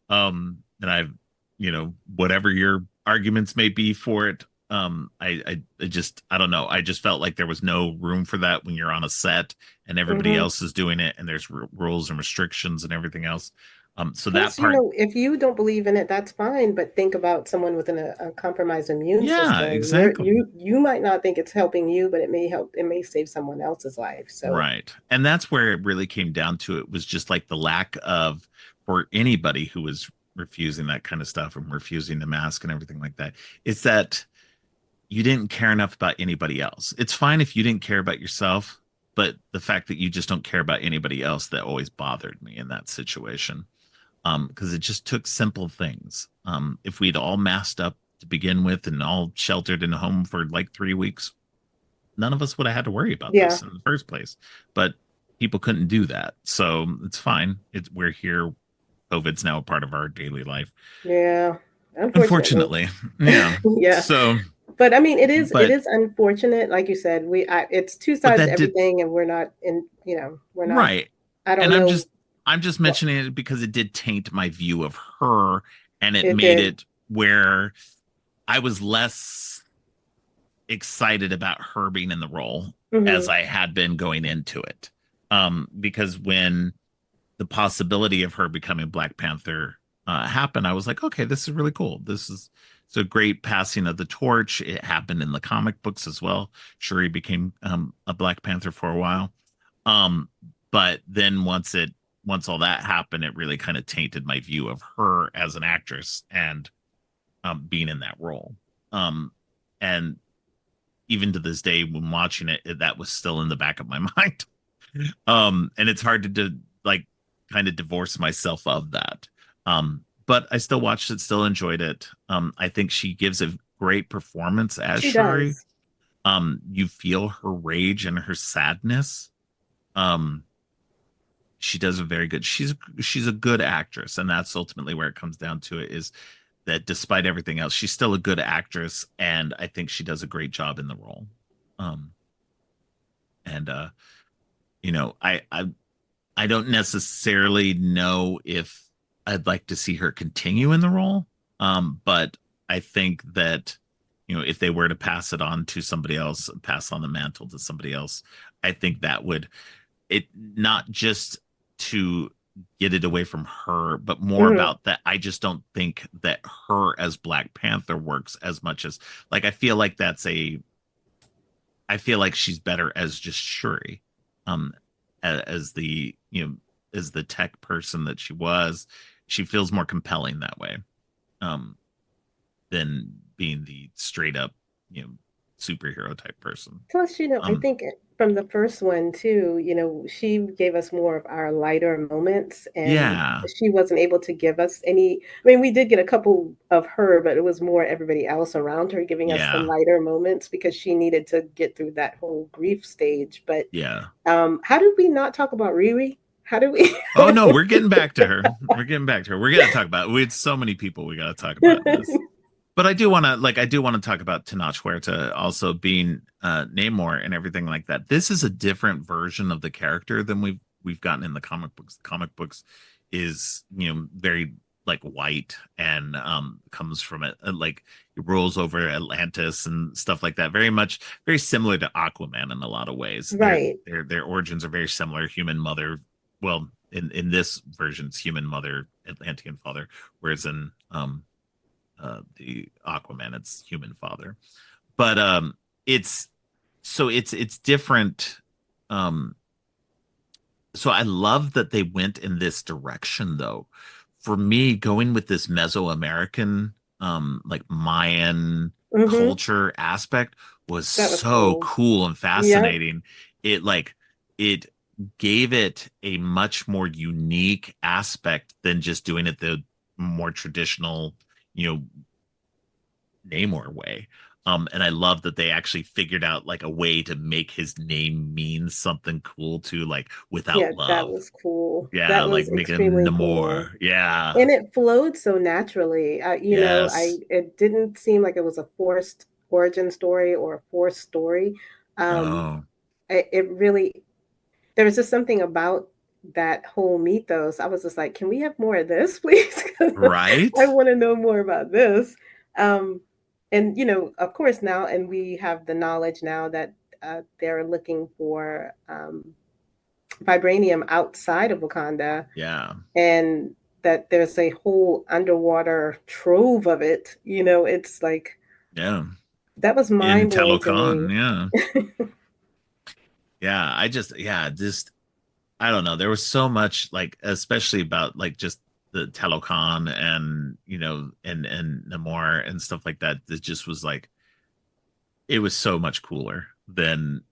And whatever your arguments may be for it, I just, I don't know. I just felt like there was no room for that when you're on a set and everybody Hmm. else is doing it, and there's rules and restrictions and everything else. So that Plus, part, if you don't believe in it, that's fine. But think about someone with a compromised immune yeah, system. You're, exactly. you might not think it's helping you, but it may help. It may save someone else's life. So Right. And that's where it really came down to. It was just like the lack of, for anybody who was refusing that kind of stuff and refusing the mask and everything like that, it's that you didn't care enough about anybody else. It's fine if you didn't care about yourself, but the fact that you just don't care about anybody else, that always bothered me in that situation. Because it just took simple things. If we'd all masked up to begin with and all sheltered in home for like 3 weeks, none of us would have had to worry about yeah, this in the first place. But people couldn't do that. So it's fine. We're here. COVID's now a part of our daily life. yeah. Unfortunately, Unfortunately. Yeah. yeah. So But I mean, it but is unfortunate. Like you said, it's two but sides to that did everything, and we're not in. We're not. right. I don't And know I'm just what mentioning it because it did taint my view of her, and it it made did. it where I was less excited about her being in the role as Hmm. I had been going into it. Because when the possibility of her becoming Black Panther happened, I was like, okay, this is really cool. This is it's a great passing of the torch. It happened in the comic books as well. Shuri became a Black Panther for a while. Um, but then once all that happened, it really kind of tainted my view of her as an actress and being in that role. Um, and even to this day, when watching it, that was still in the back of my mind. And it's hard to like kind of divorce myself of that. But I still watched it, still enjoyed it. I think she gives a great performance as She Shuri. does. You feel her rage and her sadness. Um, she does a very good. She's a good actress, and that's ultimately where it comes down to. It is that despite everything else, she's still a good actress, and I think she does a great job in the role. Um, and I don't necessarily know if I'd like to see her continue in the role. But I think that, if they were to pass it on to somebody else, pass on the mantle to somebody else, I think that would, it not just to get it away from her, but more Hmm. about that. I just don't think that her as Black Panther works as much as, like, I feel like she's better as just Shuri, um, as the as the tech person that she was. She feels more compelling that way, um, than being the straight up superhero type person. Plus, I Um, think from the first one too, she gave us more of our lighter moments, and yeah, she wasn't able to give us any. I mean, we did get a couple of her, but it was more everybody else around her giving us the yeah, lighter moments because she needed to get through that whole grief stage. But yeah. how did we not talk about Riri? How did we? Oh no, we're getting back to her. We're getting back to her. We're gonna talk about. We had so many people we got to talk about in this. But I do want to talk about Tenoch Huerta also being Namor and everything like that. This is a different version of the character than we've gotten in the comic books. The comic books is very like white and comes from it like it rolls over Atlantis and stuff like that. Very similar to Aquaman in a lot of ways. Right. Their origins are very similar. Human mother, well, in this version, it's human mother, Atlantean father, whereas in the Aquaman, it's human father. But it's it's different. Um, so I love that they went in this direction though. For me, going with this Mesoamerican, like Mayan Hmm. culture aspect was That was so cool. cool and Yep. fascinating. It like it. gave it a much more unique aspect than just doing it the more traditional, you know, Namor way. And I love that they actually figured out like a way to make his name mean something cool too, like without Yeah, that love. was cool. Yeah, That like was making him extremely cool. Namor. Yeah. And it flowed so naturally. Yes. It didn't seem like it was a forced origin story or a forced story. Um, Oh, it really, there was just something about that whole mythos. I was just like, can we have more of this, please? right? I want to know more about this. Um, and of course now, and we have the knowledge now that they're looking for vibranium outside of Wakanda, Yeah. and that there's a whole underwater trove of it. It's like Yeah. that was In mind blowing to Telocan. me. Yeah. Yeah. Just I don't know. There was so much like, especially about like just the Telocan and and Namor and stuff like that. That just was like it was so much cooler than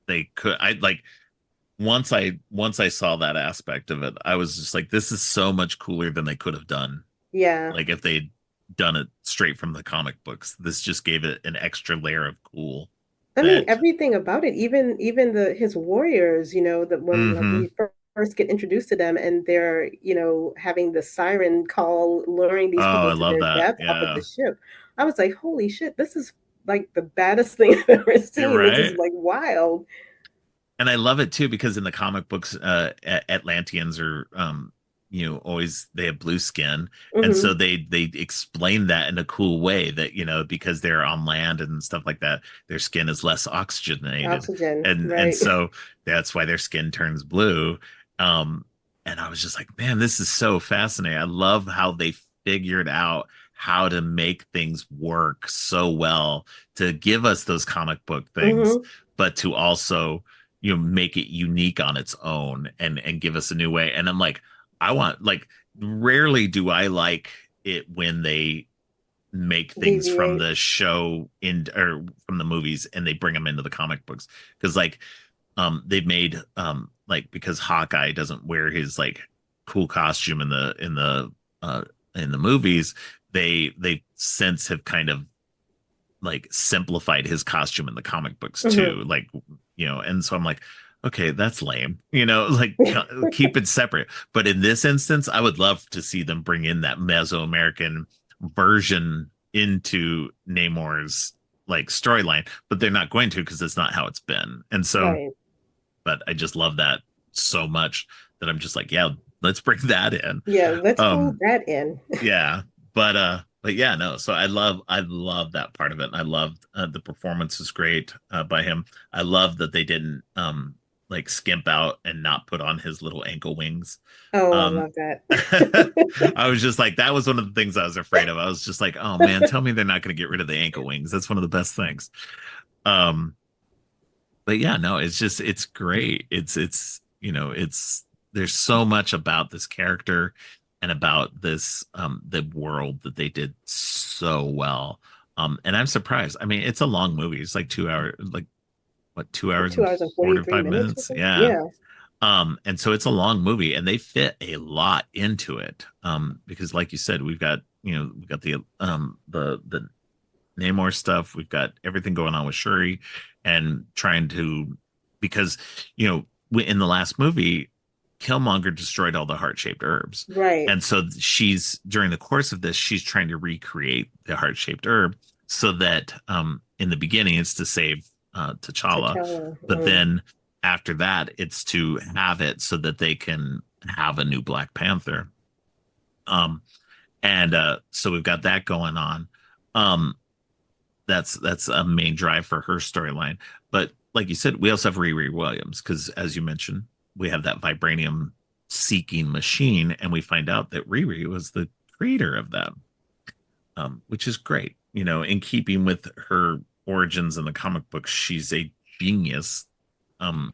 they could. I like once I saw that aspect of it, I was just like, this is so much cooler than they could have done. Yeah. Like if they'd done it straight from the comic books, this just gave it an extra layer of cool. I mean, That everything about it, even the his warriors, that when like mm-hmm. we first get introduced to them and they're, having the siren call, luring these Oh, people I to love their that. death off of the Yeah. ship. I was like, holy shit, this is like the baddest thing I've ever You're seen. This is right. like wild. And I love it too because in the comic books, Atlanteans are, always they have blue skin, and so Hmm. they explain that in a cool way that because they're on land and stuff like that, their skin is less oxygenated, Oxygen, and right? so that's why their skin turns blue. Um, and I was just like, man, this is so fascinating. I love how they figured out how to make things work so well to give us those comic book things, Hmm. but to also make it unique on its own and give us a new way. And I'm like, I want like rarely do I like it when they make things from Deviate. the show in or from the movies and they bring them into the comic books because like they've made like because Hawkeye doesn't wear his like cool costume uh in the movies, they since have kind of like simplified his costume in the comic books Hmm. too. Like, and so I'm like, okay, that's lame. Like keep it separate. But in this instance, I would love to see them bring in that Mesoamerican version into Namor's like storyline, but they're not going to because it's not how it's been. And so, Right. but I just love that so much that I'm just like, yeah, let's bring that in. Yeah, let's hold Um, that in. yeah, but yeah, no. So I love that part of it. And I loved the performance was great by him. I love that they didn't like skimp out and not put on his little ankle wings. Oh, I Um love that. I was just like that was one of the things I was afraid of. I was just like, oh man, tell me they're not going to get rid of the ankle wings. That's one of the best things. Um but yeah, no, it's great. It's there's so much about this character and about this the world that they did so well. And I'm surprised. I mean, it's a long movie. It's like 2 hours, like what, 2 hours Two and hours and four 43 to five minutes or minutes? something. Yeah. Yeah. And so it's a long movie and they fit a lot into it. Because like you said, we've got the Namor stuff. We've got everything going on with Shuri and trying to, because, in the last movie, Killmonger destroyed all the heart-shaped herbs. Right. And so during the course of this, she's trying to recreate the heart-shaped herb so that in the beginning it's to save T'Challa. T'Challa. But then after that, it's to have it so that they can have a new Black Panther. Um, and so we've got that going on. Um, that's a main drive for her storyline. But like you said, we also have Riri Williams because, as you mentioned, we have that vibranium seeking machine, and we find out that Riri was the creator of that, which is great. In keeping with her origins in the comic books, she's a genius, um,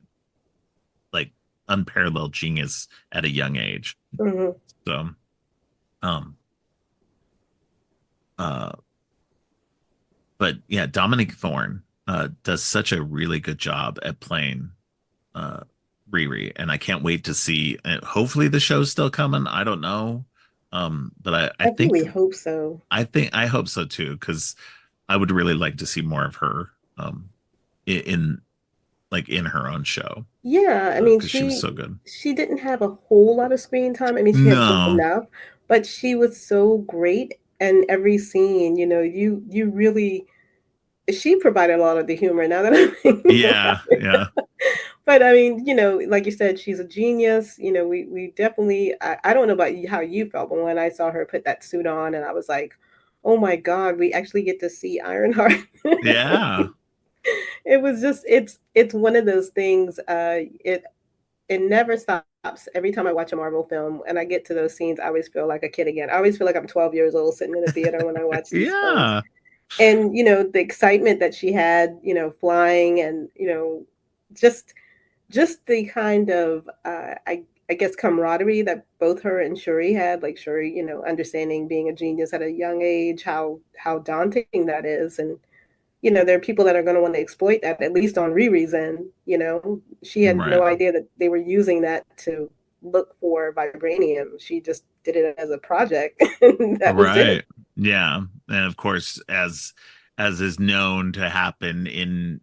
like unparalleled genius at a young age. Hmm. So, um, uh, but yeah, Dominic Thorne does such a really good job at playing uh, Riri, and I can't wait to see. Hopefully, the show's still coming. I don't know, but I really hope so. I hope so too, because I would really like to see more of her, in like in her own show, Yeah, I mean, because she was so good. she didn't have a whole lot of screen time. I mean, she had just No, enough, but she was so great. And every scene, you really she provided a lot of the humor. Now that I'm thinking about yeah, it, yeah, but I mean, like you said, she's a genius. We definitely. I don't know about you, how you felt, but when I saw her put that suit on, and I was like, oh my God, we actually get to see Ironheart. yeah, It was just it's one of those things. It never stops. Every time I watch a Marvel film and I get to those scenes, I always feel like a kid again. I always feel like I'm 12 years old sitting in a theater when I watch these films. yeah. And the excitement that she had, flying, and just the kind of I guess camaraderie that both her and Shuri had. Like Shuri, understanding being a genius at a young age, how daunting that is. And there are people that are going to want to exploit that, at least on Riri's end. She had Right, no idea that they were using that to look for vibranium. She just did it as a project, and that was it. right, yeah, and of course, as is known to happen in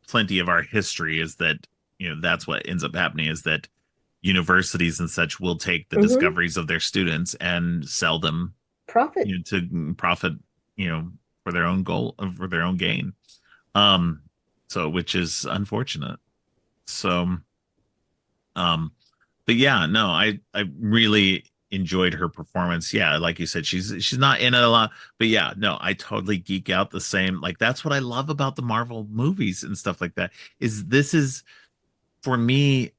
plenty of our history, is that that's what ends up happening, is that universities and such will take the Mm-hmm. discoveries of their students and sell them, Profit. to profit, you know, for their own goal, for their own gain. Um, so which is unfortunate. So, um, but yeah, no, I really enjoyed her performance. Yeah, like you said, she's not in it a lot, but yeah, no, I totally geek out the same. Like that's what I love about the Marvel movies and stuff like that. Is this is for me,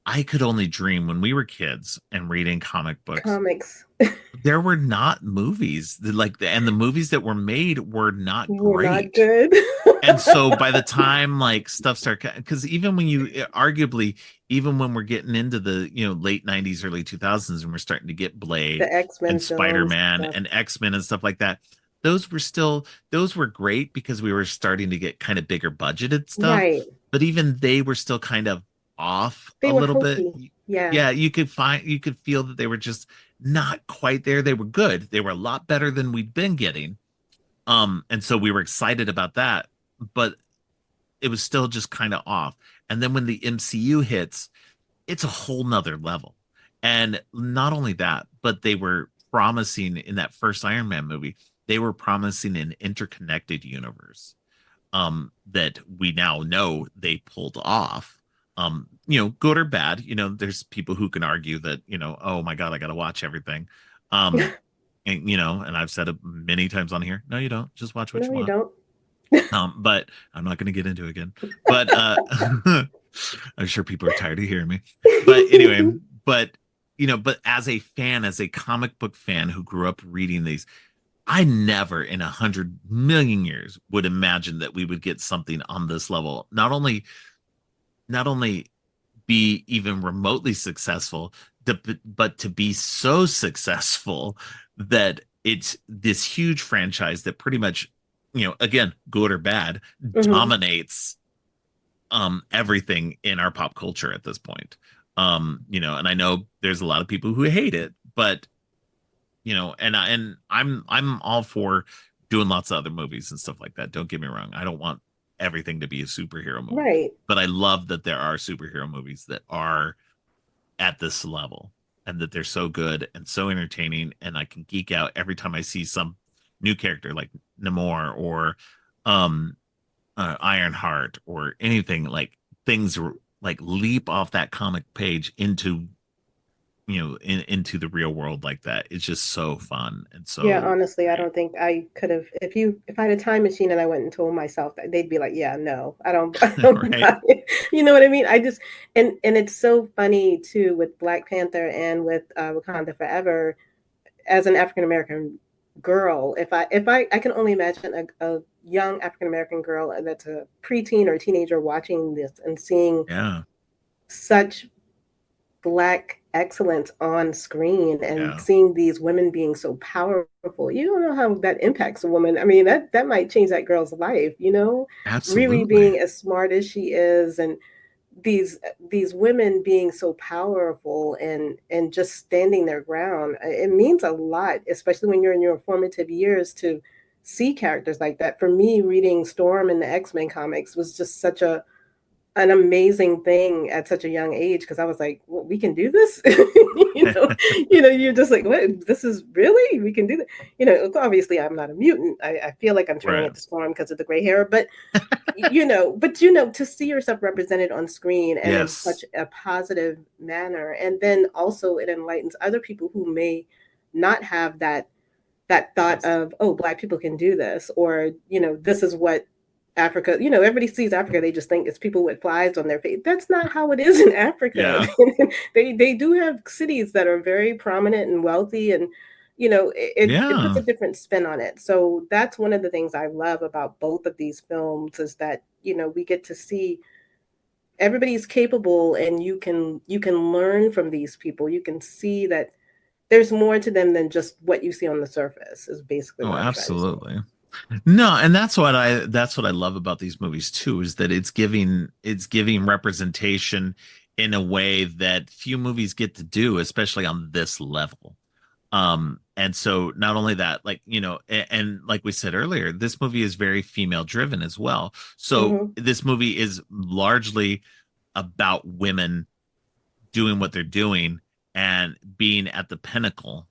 I could only dream when we were kids and reading comic books. Comics There were not movies and the movies that were made were not were not great. good. And so by the time like stuff started, because even when you arguably, even when we're getting into the late 90s, early 2000s, and we're starting to get Blade The X-Men and films Spider-Man stuff. and X-Men and stuff like that, those were great because we were starting to get kind of bigger budgeted stuff, Right. but even they were still kind of off They a were little bit. hokey. Yeah. Yeah, you could feel that they were just not quite there. They were good. They were a lot better than we'd been getting. And so we were excited about that, but it was still just kind of off. And then when the MCU hits, it's a whole nother level. And not only that, but they were promising in that first Iron Man movie, they were promising an interconnected universe, that we now know they pulled off. Good or bad, there's people who can argue that, oh my God, I got to watch everything. Um, and I've said it many times on here. No, you don't. Just watch what No, you you want. don't. But I'm not going to get into it again. But I'm sure people are tired of hearing me. But anyway, but as a fan, as a comic book fan who grew up reading these, I never in 100 million years would imagine that we would get something on this level. Not only be even remotely successful, but to be so successful that it's this huge franchise that pretty much, again, good or bad, Hmm. dominates everything in our pop culture at this point. And I know there's a lot of people who hate it, but I'm all for doing lots of other movies and stuff like that. Don't get me wrong. I don't want everything to be a superhero movie, Right. but I love that there are superhero movies that are at this level and that they're so good and so entertaining, and I can geek out every time I see some new character like Namor or um Ironheart or anything, like things like leap off that comic page into into the real world like that. It's just so fun and Yeah, so honestly, I great. don't think I could have. If I had a time machine and I went and told myself that, they'd be like, "Yeah, no, I don't, I don't Right, buy it." You know what I mean? I just and it's so funny too with Black Panther and with Wakanda Forever. As an African American girl, if I can only imagine a young African American girl that's a preteen or a teenager watching this and seeing yeah, such black excellence on screen and yeah, seeing these women being so powerful. You don't know how that impacts a woman. I mean, that might change that girl's life. Riri absolutely. being as smart as she is, and these women being so powerful and just standing their ground, it means a lot, especially when you're in your formative years, to see characters like that. For me, reading Storm in the X-Men comics was just such a an amazing thing at such a young age, because I was like, well, we can do this. You're just like, what, this is really, we can do that. Obviously I'm not a mutant. I feel like I'm turning Right. into Storm because of the gray hair, but to see yourself represented on screen and in Yes. such a positive manner, and then also it enlightens other people who may not have that thought Yes. of, oh, black people can do this, or this is what Africa, everybody sees Africa, they just think it's people with flies on their face. That's not how it is in Africa. Yeah. They do have cities that are very prominent and wealthy, and it puts Yeah. a different spin on it. So that's one of the things I love about both of these films, is that we get to see everybody's capable, and you can learn from these people. You can see that there's more to them than just what you see on the surface, is basically Oh, what I'm trying to say. absolutely. No, and that's what I love about these movies too, is that it's giving representation in a way that few movies get to do, especially on this level. And so not only that, like, and like we said earlier, this movie is very female driven as well. So Hmm. this movie is largely about women doing what they're doing and being at the pinnacle,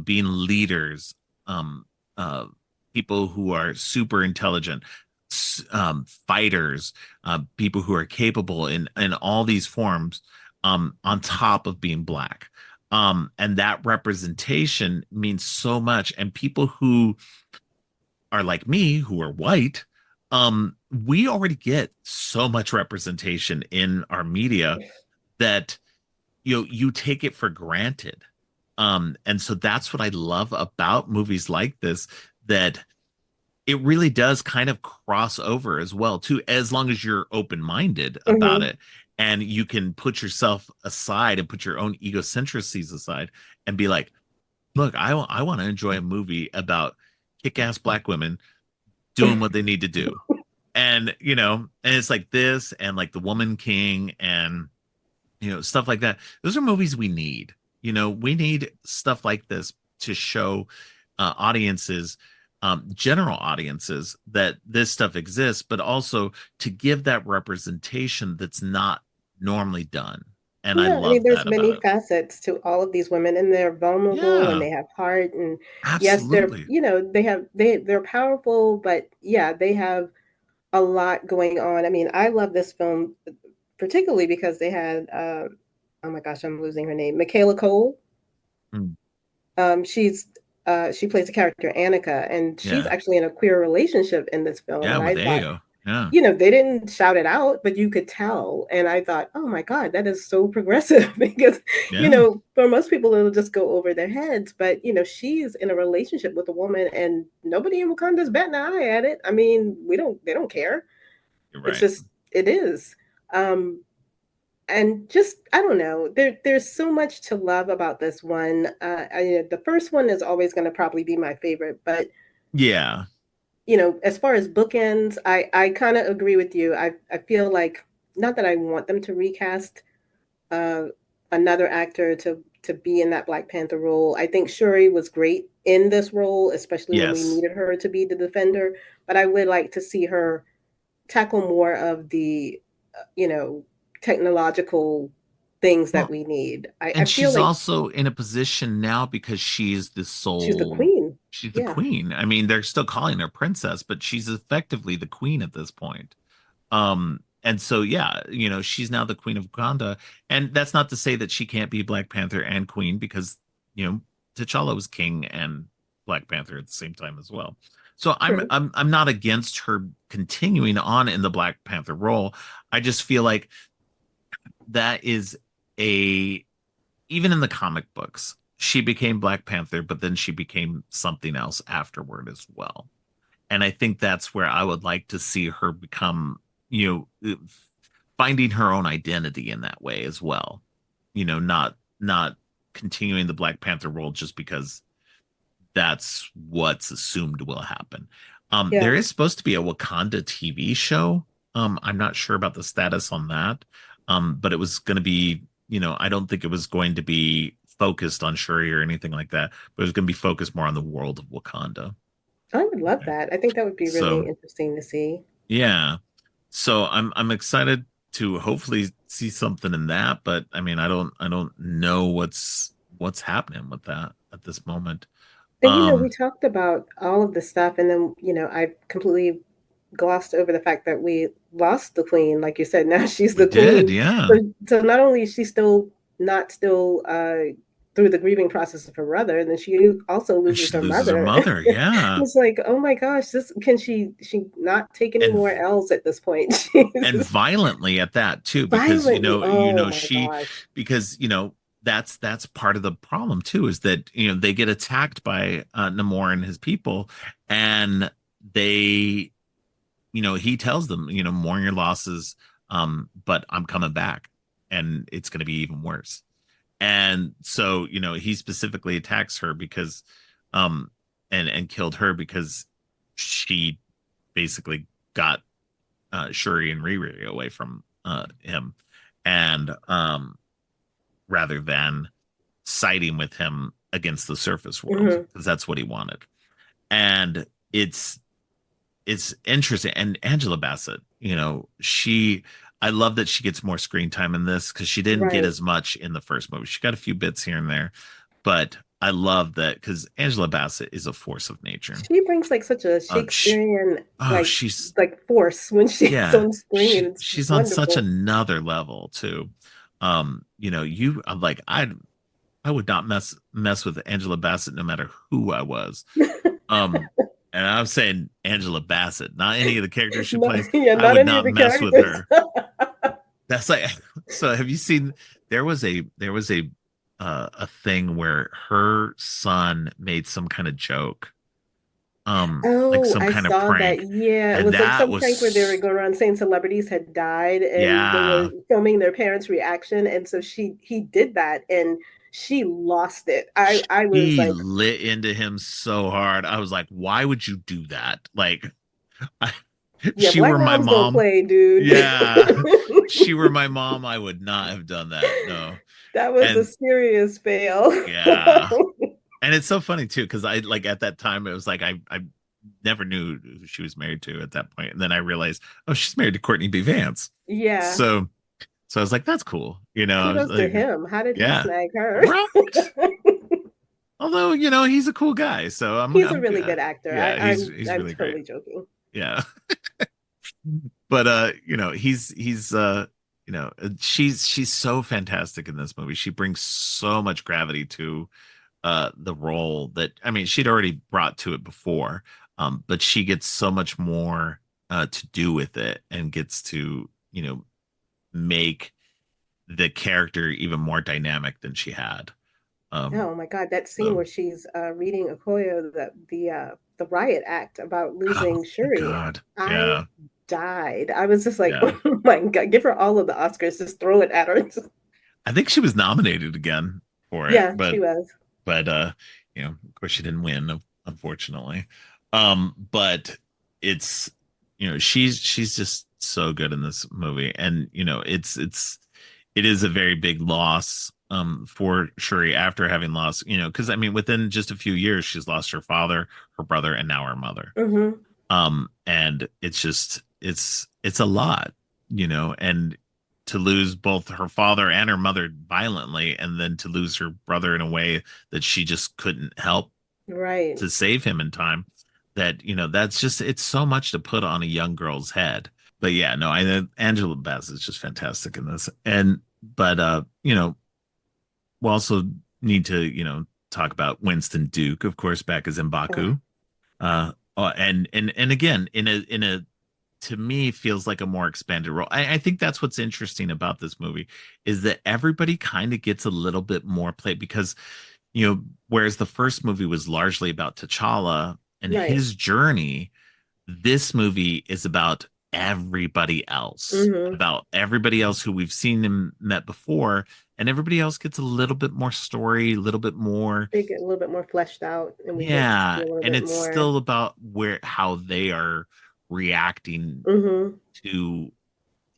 being leaders, um uh people who are super intelligent, fighters, people who are capable in all these forms, on top of being black. And that representation means so much. And people who are like me, who are white, we already get so much representation in our media that you take it for granted. And so that's what I love about movies like this, that it really does kind of cross over as well too, as long as you're open-minded about Hmm. it, and you can put yourself aside and put your own egocentricities aside and be like, look, I want to enjoy a movie about kick-ass black women doing what they need to do. And it's like this, and like The Woman King, and stuff like that. Those are movies we need. We need stuff like this to show audiences, general audiences, that this stuff exists, but also to give that representation that's not normally done. And I Yeah, I mean, love there's that many about it. facets to all of these women, and they're vulnerable, and Yeah, they have heart, and yes, they're absolutely. they're powerful, but yeah, they have a lot going on. I mean, I love this film particularly because they had oh my gosh, I'm losing her name, Michaela Cole. Mm, She plays the character Annika, and she's yeah, actually in a queer relationship in this film. yeah, And with I thought, Ayo. Yeah, they didn't shout it out, but you could tell. And I thought, oh my God, that is so progressive because, yeah, for most people, it'll just go over their heads. But, she's in a relationship with a woman, and nobody in Wakanda's batting an eye at it. I mean, they don't care. you're It's right. just, it is. Um, and just, I don't know, there's so much to love about this one. The first one is always going to probably be my favorite, but Yeah. as far as bookends, I kind of agree with you. I feel like, not that I want them to recast uh, another actor to be in that Black Panther role. I think Shuri was great in this role, especially when we Yes. needed her to be the defender. But I would like to see her tackle more of the, you know, technological things that Well, we need. I and feel she's like also in a position now because she's the she's the sole, queen. she's the Yeah, queen. I mean, they're still calling her princess, but she's effectively the queen at this point. And so yeah, she's now the queen of Wakanda. And that's not to say that she can't be Black Panther and queen, because, you know, T'Challa was king and Black Panther at the same time as well. So I'm true. I'm I'm not against her continuing on in the Black Panther role. I just feel like that is a even in the comic books, she became Black Panther, but then she became something else afterward as well. And I think that's where I would like to see her become, finding her own identity in that way as well. Not continuing the Black Panther role just because that's what's assumed will happen. Yeah. There is supposed to be a Wakanda TV show. I'm not sure about the status on that. But it was going to be, I don't think it was going to be focused on Shuri or anything like that, but it was going to be focused more on the world of Wakanda. I would love Okay. that. I think that would be really So interesting to see. yeah. So I'm excited to hopefully see something in that, but I mean I don't know what's happening with that at this moment. And we Um talked about all of this stuff, and then I completely glossed over the fact that we lost the queen. Like you said, now she's we the did, queen. yeah. So not only is she still not still through the grieving process of her brother, and then she also And loses she her loses her mother. mother, yeah. It's like, oh my gosh, this can she not take any And more L's at this point? and She's violently at that too, because violently. Oh my she gosh. because that's part of the problem too, is that they get attacked by Namor and his people, and they he tells them, mourn your losses, but I'm coming back, and it's going to be even worse. And so, he specifically attacks her because, and killed her because she basically got Shuri and Riri away from him, and rather than siding with him against the surface world, Hmm. because that's what he wanted. And it's interesting. And Angela Bassett, I love that she gets more screen time in this because she didn't get Right. as much in the first movie. She got a few bits here and there, but I love that because Angela Bassett is a force of nature. She brings like such a Uh, sh Shakespearean oh, she's force when she's yeah, on screen. It's she's on such wonderful. another level too. You like I would not mess with Angela Bassett no matter who I was. Um, and I'm saying Angela Bassett, not any of the characters she No, plays. yeah, I not would any of not the mess with characters. her. That's like so. Have you seen? There was a thing where her son made some kind of joke, like Oh, some I kind of saw that. prank, Yeah, it and was like that some prank where they were was going around saying celebrities had died and they were yeah. filming their parents' reaction. And so he did that and she lost it. I was She like, lit into him so hard. I was like, why would you do that? Like, I, yeah, she black were my moms don't mom. play, dude. Yeah. She were my mom. I would not have done that. No. That was a And serious fail. yeah. And it's so funny too, because I like at that time it was like I never knew who she was married to at that point. And then I realized, oh, she's married to Courtney B. Vance. Yeah. So I was like, that's cool. I was Kudos to like, him. How did he yeah. snag her? Right. Although, he's a cool guy, so He's a I'm really good. good actor. Yeah, he's I'm really great. totally joking. Yeah. But he's she's so fantastic in this movie. She brings so much gravity to the role that I mean, she'd already brought to it before. But she gets so much more to do with it and gets to, make the character even more dynamic than she had. Um Oh my God, that scene so where she's reading Okoye the riot act about oh losing my Shuri. God. I Yeah. died. I was just like, Yeah. oh my God, give her all of the Oscars, just throw it at her. I think she was nominated again for it, Yeah, she was. but of course she didn't win, unfortunately. But it's she's just so good in this movie, and it is a very big loss for Shuri after having lost, because I mean within just a few years she's lost her father, her brother, and now her mother. Hmm. And it's just it's a lot, and to lose both her father and her mother violently, and then to lose her brother in a way that she just couldn't help Right. to save him in time, that that's just it's so much to put on a young girl's head. But yeah, no, Angela Bassett is just fantastic in this. And but we also need to talk about Winston Duke, of course, back as Oh, M'Baku. And again, in a to me feels like a more expanded role. I think that's what's interesting about this movie, is that everybody kind of gets a little bit more play, because whereas the first movie was largely about T'Challa and right. his journey, this movie is Hmm. about everybody else who we've seen and met before, and everybody else gets a little bit more story, a little bit more. They get a little bit more fleshed out, and we get to see Yeah, a little and bit it's more. still about how they are reacting Mm-hmm. to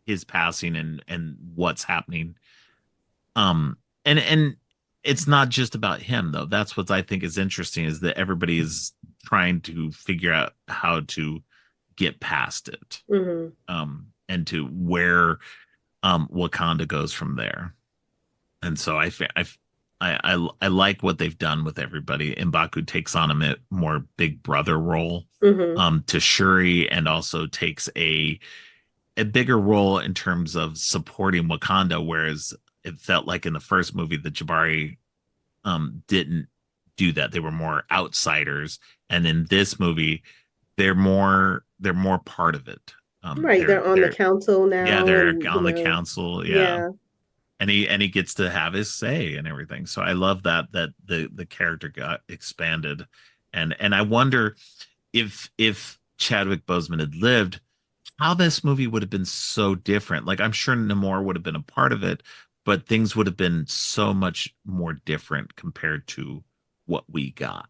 his passing and what's happening. And it's not just about him though. That's what I think is interesting is that everybody is trying to figure out how to get past it. Mm-hmm. And to where Wakanda goes from there. And so I like what they've done with everybody. M'Baku takes on a more big brother role Mm-hmm. to Shuri, and also takes a bigger role in terms of supporting Wakanda, whereas it felt like in the first movie the Jabari didn't do that. They were more outsiders, and in this movie they're more part of it. Right. They're on the They're council yeah, now, they're and on the council, yeah, yeah. and he gets to have his say and everything. So I love that the character got expanded, and I wonder if Chadwick Boseman had lived, how this movie would have been so different. Like I'm sure Namor would have been a part of it, but things would have been so much more different compared to what we got.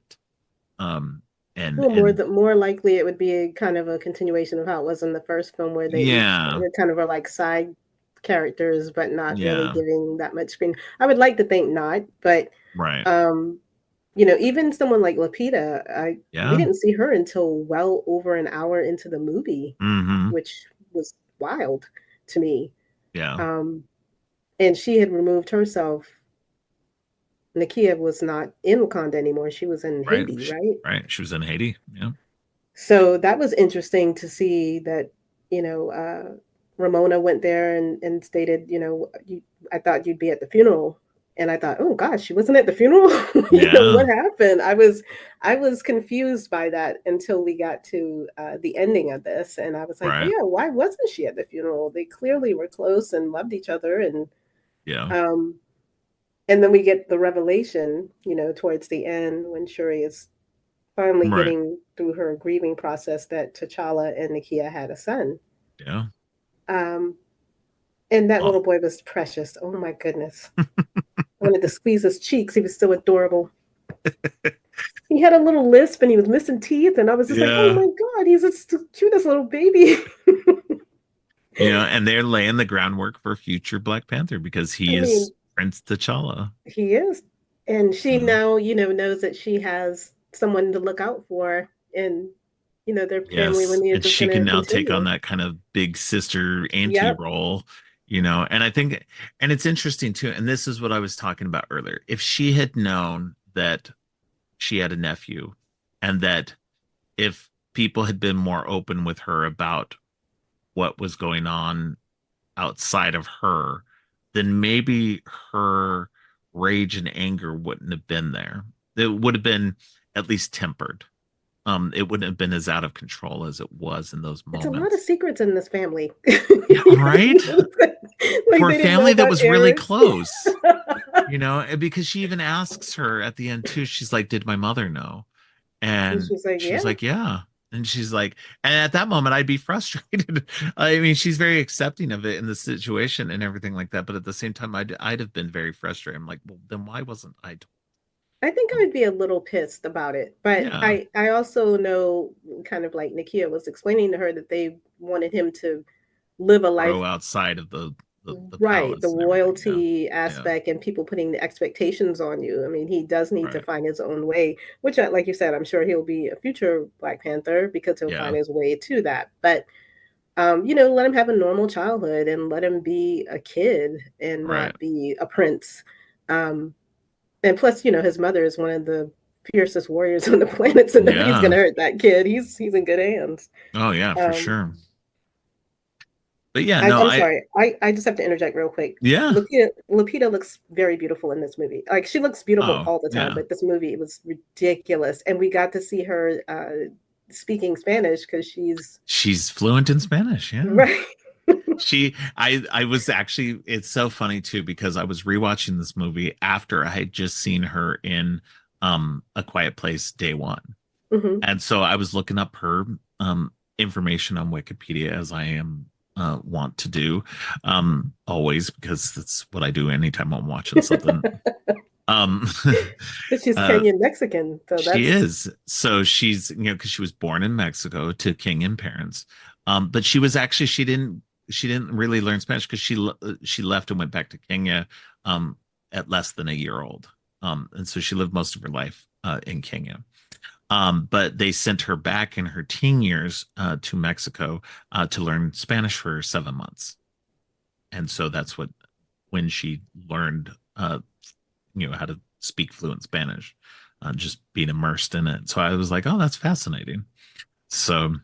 Um, and Well, and more likely it would be a kind of a continuation of how it was in the first film, where they yeah, kind of are like side characters, but not really yeah, giving that much screen. I would like to think not, but right, um, even someone like Lapita, we yeah, didn't see her until well over an hour into the movie, mm-hmm, which was wild to me. yeah, Um, and she had removed herself. Nakia was not in Wakanda anymore. She was in right, Haiti, right? right. She was in Haiti, yeah, So that was interesting to see that, you know, uh, Ramona went there and stated, I thought you'd be at the funeral. And I thought, oh gosh, she wasn't at the funeral. yeah, What happened? I was confused by that until we got to the ending of this, and I was like, oh right, yeah, why wasn't she at the funeral? They clearly were close and loved each other, yeah, um, and then we get the revelation, towards the end when Shuri is finally right, getting through her grieving process that T'Challa and Nakia had a son. yeah. Um, and that Well, little boy was precious. Oh my goodness. I wanted to squeeze his cheeks. He was so adorable. He had a little lisp and he was missing teeth. And I was just like, oh yeah, my God, he's the cutest little baby. and they're laying the groundwork for future Black Panther because I he is mean, Prince T'Challa. he is. And she Mhm. now, knows that she has someone to look out for. And, their family Yes, lineage and is she going can to now take on continue. that kind of big sister auntie Yep. role, and I think, and it's interesting too, and this is what I was talking about earlier. If she had known that she had a nephew, and that if people had been more open with her about what was going on outside of her, then maybe her rage and anger wouldn't have been there. It would have been at least tempered. It wouldn't have been as out of control as it was in those It's a lot of moments. secrets in this family. Yeah, right? Like For a they didn't know family that about was really Eric. close, because she even asks her at the end too, she's like, "Did my mother know?" And And she's like, she's yeah. like, "Yeah." And she's like, and at that moment, I'd be frustrated. I mean, she's very accepting of it in the situation and everything like that. But at the same time, I'd have been very frustrated. I'm like, well, then why wasn't I told? I think I would be a little pissed about it. But Yeah, I also know, kind of like Nakia was explaining to her, that they wanted him to live a life. grow outside of the Right, the palace and everything. Yeah, royalty yeah, aspect and people putting the expectations on you. I mean, he does need to right. find his own way, which, like you said, I'm sure he'll be a future Black Panther because he'll find Yeah, his way to that. But let him have a normal childhood and let him be a kid and right. not be a prince. Um, and plus, his mother is one of the fiercest warriors on the planet, so nobody's Yeah. gonna hurt that kid. He's in good hands. Oh yeah, for Um, sure. But yeah, I, no, I'm sorry. I just have to interject real quick. yeah. Lupita looks very beautiful in this movie. Like she looks beautiful Oh all the time, yeah. but this movie was ridiculous, and we got to see her speaking Spanish because she's She's fluent in Spanish. Yeah. right. I was actually, it's so funny too because I was rewatching this movie after I had just seen her in A Quiet Place day one. Hmm. And so I was looking up her information on Wikipedia, as I am want to do always, because that's what I do anytime I'm watching something. Um, But she's uh, Kenyan Mexican, so she that's is. So she's, because she was born in Mexico to Kenyan parents. But she was actually she didn't really learn Spanish because she left and went back to Kenya um at less than a year old. And so she lived most of her life in Kenya. But they sent her back in her teen years to Mexico to learn Spanish for 7 months. And so that's when she learned, how to speak fluent Spanish, just being immersed in it. So I was like, oh, that's fascinating. So,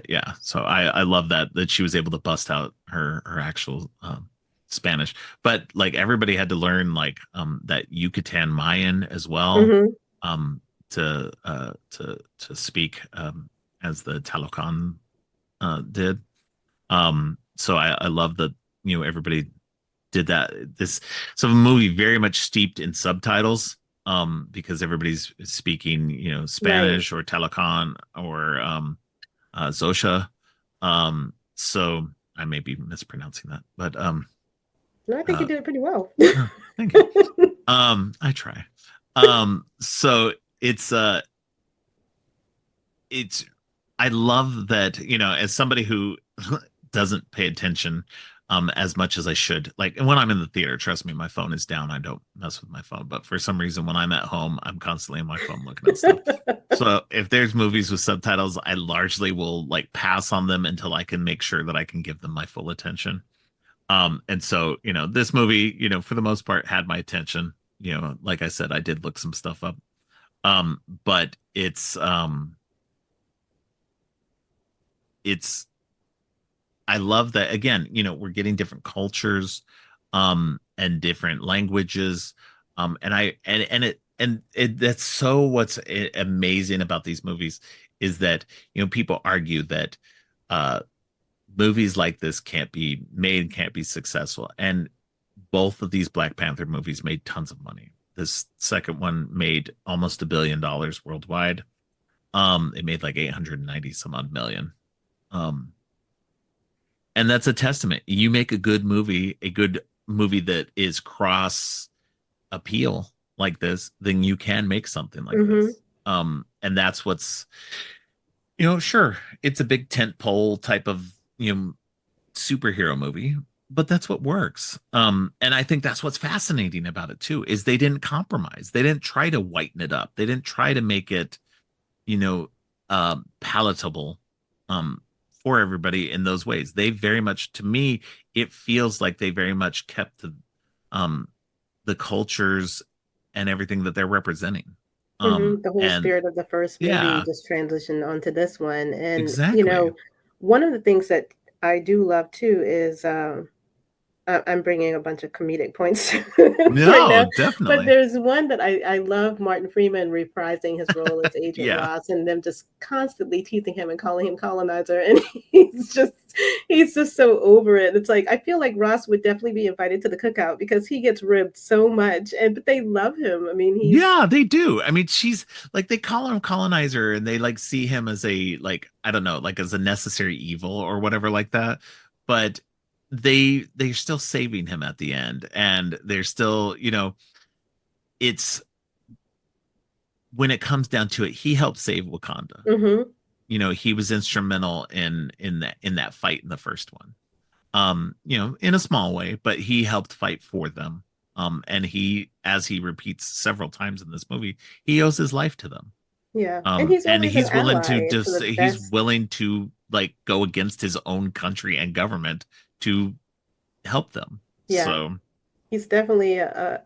yeah, so I love that she was able to bust out her actual Spanish, but like everybody had to learn like that Yucatan Mayan as well, hmm um, to speak as the Talocan did. So I love that everybody did that. This so a movie very much steeped in subtitles, because everybody's speaking right. Spanish or Talocan or Zosha. So I may be mispronouncing that, but No, I think you uh, did it pretty well. oh, thank you. I try. So it's uh it's I love that, as somebody who doesn't pay attention as much as I should. Like when I'm in the theater, trust me, my phone is down. I don't mess with my phone. But for some reason, when I'm at home, I'm constantly on my phone looking at stuff. So if there's movies with subtitles, I largely will like pass on them until I can make sure that I can give them my full attention. And so, this movie, for the most part had my attention. Like I said, I did look some stuff up. But it's I love that again, we're getting different cultures and different languages. And that's so what's amazing about these movies is that, people argue that uh movies like this can't be made, can't be successful. And both of these Black Panther movies made tons of money. This second one made almost $1 billion worldwide. It made like 890 some odd million. Um, and that's a testament. You make a good movie that is cross appeal like this, then you can make something like hmm this. And that's what's, sure, it's a big tent pole type of, superhero movie, but that's what works. And I think that's what's fascinating about it too, is they didn't compromise. They didn't try to whiten it up. They didn't try to make it, you know, palatable for everybody in those ways. They very much, to me, it feels like they very much kept um, the cultures and everything that they're representing. The whole And spirit of the first movie yeah, just transitioned onto this one. And, exactly. one of the things that I do love too is I'm bringing a bunch of comedic points right No, now, but definitely. there's one that I love Martin Freeman reprising his role as Agent Yeah. Ross and them just constantly teasing him and calling him colonizer. And he's just so over it. It's like, I feel like Ross would definitely be invited to the cookout because he gets ribbed so much, but they love him. I mean, he's, Yeah, they do. I mean, she's like they call him colonizer and they like see him as a like I don't know, like as a necessary evil or whatever like that. But they're still saving him at the end and they're still, it's when it comes down to it, he helped save Wakanda. hmm He was instrumental in that fight in the first one. In a small way, but he helped fight for them. And he, as he repeats several times in this movie, he owes his life to them. yeah. And he's And always an he's willing to ally to just the he's best. willing to like go against his own country and government to help them. Yeah. So He's definitely a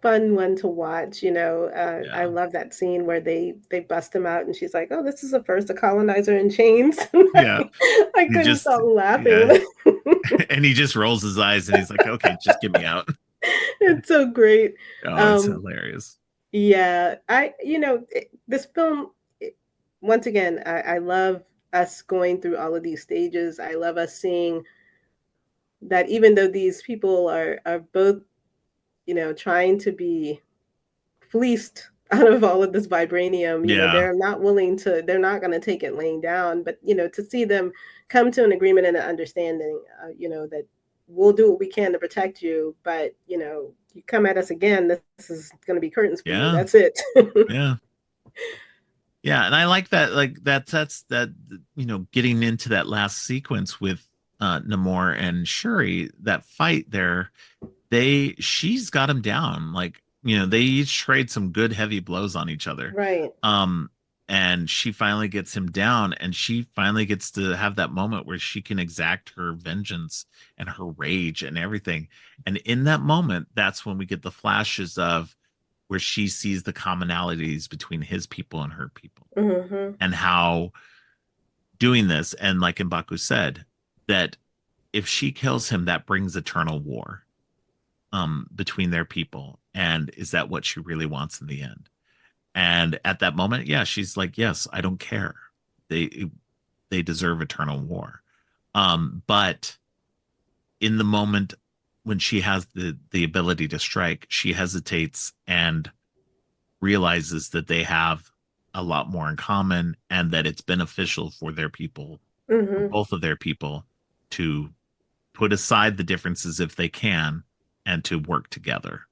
fun one to watch. I yeah, love that scene where they bust him out, and she's like, "Oh, this is the first a colonizer in chains." yeah, I he couldn't just stop laughing. yeah, and he just rolls his eyes and he's like, okay, just get me out. It's so great. Oh, it's Um, hilarious. yeah, this film. Once again, I love us going through all of these stages. I love us seeing that even though these people are both trying to be fleeced out of all of this vibranium. Yeah, They're not going to take it laying down, but to see them come to an agreement and an understanding, that we'll do what we can to protect you, but you come at us again, this is going to be curtains for you. Yeah. That's it. Yeah. Yeah, and I like that. Like that's that. Getting into that last sequence with Namor and Shuri, that fight there, she's got him down. Like they each trade some good heavy blows on each other. Right. Um, and she finally gets him down, and she finally gets to have that moment where she can exact her vengeance and her rage and everything. And in that moment, that's when we get the flashes of where she sees the commonalities between his people and her people, Hmm. and how doing this, and like Mbaku said, that if she kills him, that brings eternal war between their people. And is that what she really wants in the end? And at that moment, yeah, she's like, yes, I don't care. They deserve eternal war. But in the moment when she has the ability to strike, she hesitates and realizes that they have a lot more in common, and that it's beneficial for their people, for Hmm. both of their people, to put aside the differences if they can, and to work together.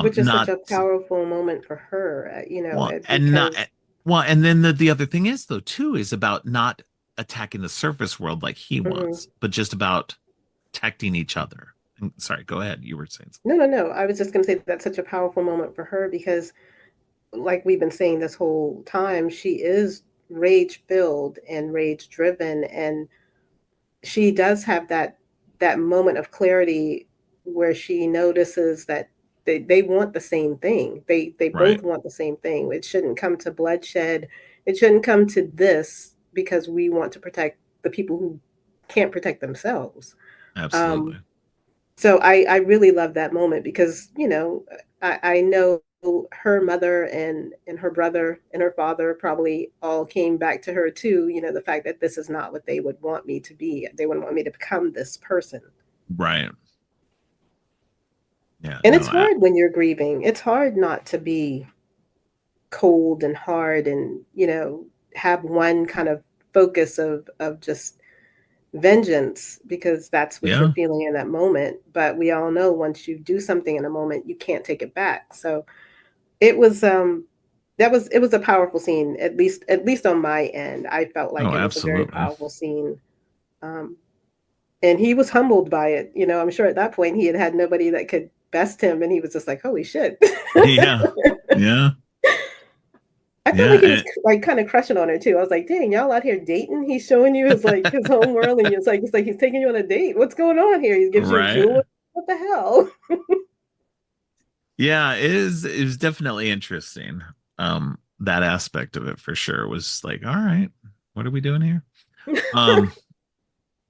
Which is such Not a powerful moment for her, well, and not because well, and then the other thing is though too is about not attacking the surface world like he mhm. wants, but just about protecting each other. Sorry, go ahead. You were saying No, no, no. I was just going to say that's such a powerful moment for her because, like we've been saying this whole time, she is rage filled and rage driven, and she does have that moment of clarity where she notices that they want the same thing. They something. Right. both want the same thing. It shouldn't come to bloodshed. It shouldn't come to this because we want to protect the people who can't protect themselves. Um, Absolutely. so I really love that moment because I know her mother and her brother and her father probably all came back to her too. The fact that this is not what they would want me to be. They wouldn't want me to become this person. Right. Yeah. And No. it's hard when you're grieving. It's hard not to be cold and hard and have one kind of focus of just vengeance because that's what you're Yeah. feeling in that moment. But we all know once you do something in a moment, you can't take it back. So it was it was a powerful scene, at least on my end. I felt like Oh, it was a very absolutely. powerful scene. Um, and he was humbled by it. I'm sure at that point he had had nobody that could best him, and he was just like, "Holy shit!" Yeah. Yeah. I felt like Yeah. he was like kind of crushing on her too. I was like, "Dang, y'all out here dating? He's showing you his like his home world, and it's like he's taking you on a date. What's going on here? He gives you Right. jewelry. What the hell?" Yeah, it is definitely interesting. That aspect of it for sure was like, all right, what are we doing here? Um,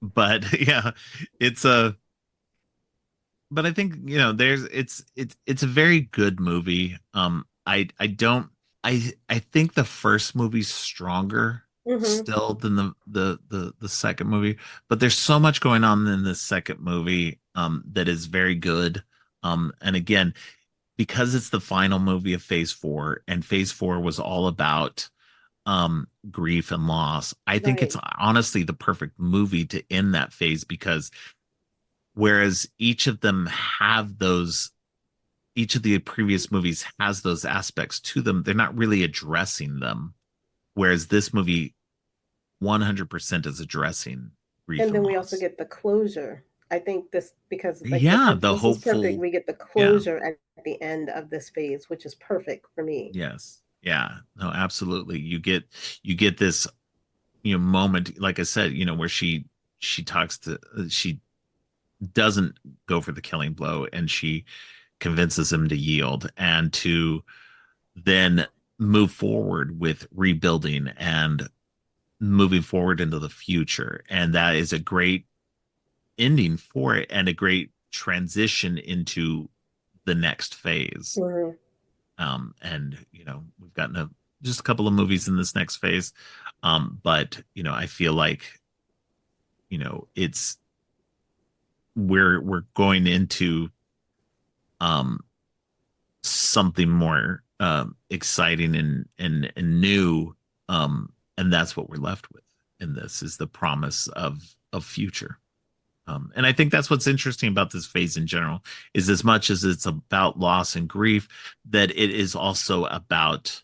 but yeah, it's a but I think there's it's a very good movie. I don't I think the first movie's stronger Hmm. still than the second movie, but there's so much going on in the second movie that is very good. And again, because it's the final movie of Phase Four, and Phase Four was all about grief and loss. I think it's Right. honestly the perfect movie to end that phase, because whereas each of the previous movies has those aspects to them, they're not really addressing them. Whereas this movie 100% is addressing grief And and then we also loss. get the closure. I think this because like Yeah, the this is perfect. hopeful. We get the Yeah, closure at the end of this phase, which is perfect for me. yes, yeah, no, absolutely. You get this moment, like I said, where she talks to she doesn't go for the killing blow, and she convinces him to yield and to then move forward with rebuilding and moving forward into the future. And that is a great ending for it, and a great transition into the next phase. Mhm. And we've gotten just a couple of movies in this next phase. But I feel like it's we're going into um something more exciting and new. And that's what we're left with in this, is the promise of future. And I think that's what's interesting about this phase in general is as much as it's about loss and grief, that it is also about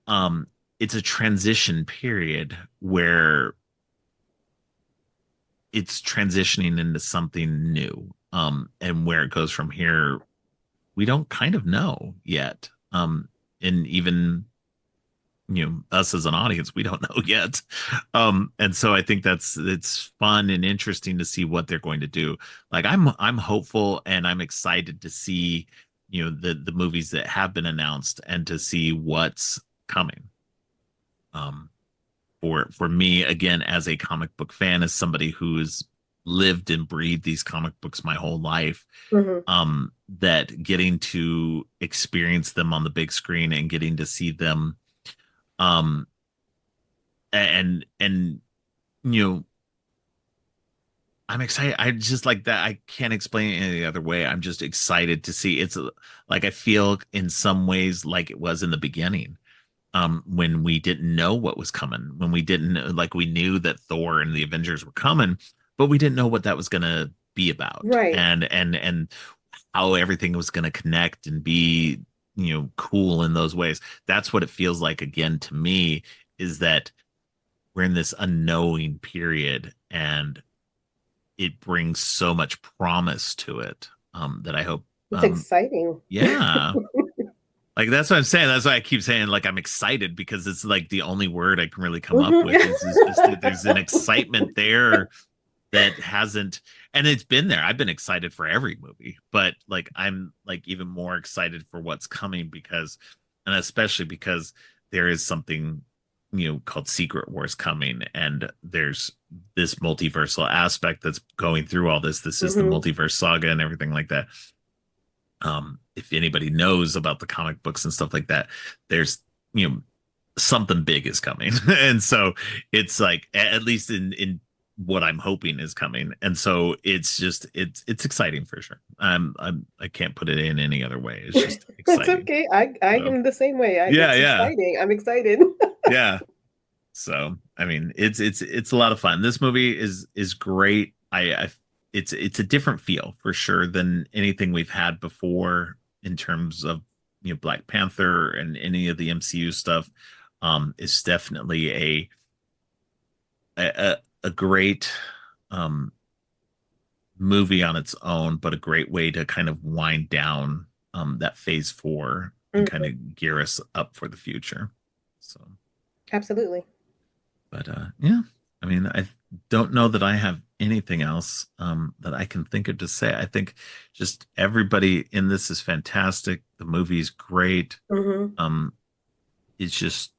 um, it's a transition period where it's transitioning into something new. And where it goes from here, we don't kind of know yet. And even us as an audience, we don't know yet. And so I think it's fun and interesting to see what they're going to do. Like I'm hopeful and I'm excited to see the movies that have been announced and to see what's coming. Um, for me, again, as a comic book fan, as somebody who's lived and breathed these comic books my whole life, Hmm. that getting to experience them on the big screen and getting to see them um and you know I'm excited. I just like that. I can't explain it any other way. I'm just excited to see. Like I feel in some ways like it was in the beginning, when we didn't know what was coming, when we didn't like we knew that Thor and the Avengers were coming, but we didn't know what that was gonna be about, Right. and how everything was gonna connect and be cool in those ways. That's what it feels like again to me, is that we're in this unknowing period, and it brings so much promise to it, that I hope, It's exciting. yeah, like that's what I'm saying. That's why I keep saying like I'm excited, because it's like the only word I can really come up Hmm. with is just that there's an excitement there that hasn't, and it's been there. I've been excited for every movie, but like I'm like even more excited for what's coming, because, and especially because there is something called Secret Wars coming, and there's this multiversal aspect that's going through all this. This is the Hmm. multiverse saga and everything like that. If anybody knows about the comic books and stuff like that, there's something big is coming. And so it's like, at least in what I'm hoping is coming. And so it's just it's exciting for sure. I can't put it in any other way. It's just It's exciting. okay. I So am the same way. yeah, It's yeah, exciting. I'm excited. yeah. So I mean, it's a lot of fun. This movie is great. It's a different feel for sure than anything we've had before in terms of Black Panther and any of the MCU stuff. It's definitely a great um movie on its own, but a great way to kind of wind down that phase four and kind Mhm. of gear us up for the future. So Absolutely. but yeah, I mean, I don't know that I have anything else that I can think of to say. I think just everybody in this is fantastic. The movie is great. Hmm. Um, it's just,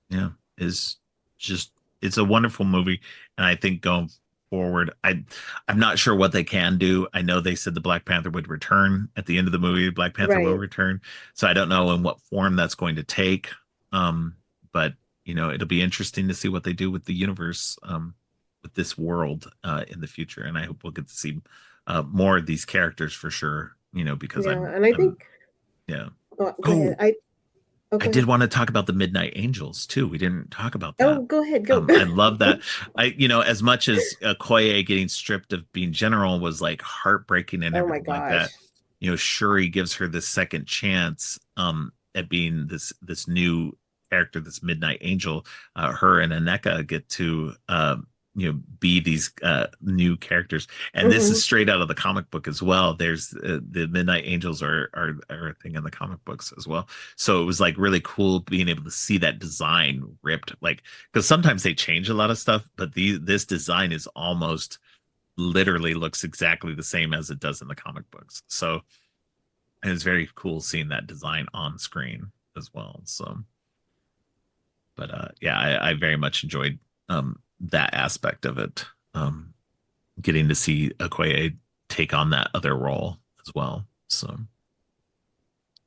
yeah, is just it's a wonderful movie, and I think going forward, I'm not sure what they can do. I know they said the Black Panther would return at the end of the movie. Black Panther will Right. return, so I don't know in what form that's going to take. But it'll be interesting to see what they do with the universe, with this world, in the future, and I hope we'll get to see more of these characters for sure. Because Yeah. And I think, I'm yeah. oh, go ahead. Oh, Oh, I go did ahead. want to talk about the Midnight Angels too. We didn't talk about that. Oh, go ahead. Go. I love that. As much as Okoye getting stripped of being general was like heartbreaking and Oh my everything like that, gosh. Shuri gives her this second chance, at being this new character, this Midnight Angel. Her and Aneka get to, be these new characters, and this is Hmm. straight out of the comic book as well. There's the Midnight Angels are a thing in the comic books as well. So it was like really cool being able to see that design ripped, like, because sometimes they change a lot of stuff, but this design is almost literally looks exactly the same as it does in the comic books. So it's very cool seeing that design on screen as well. So, but yeah, I very much enjoyed that aspect of it. Getting to see Okoye take on that other role as well. So,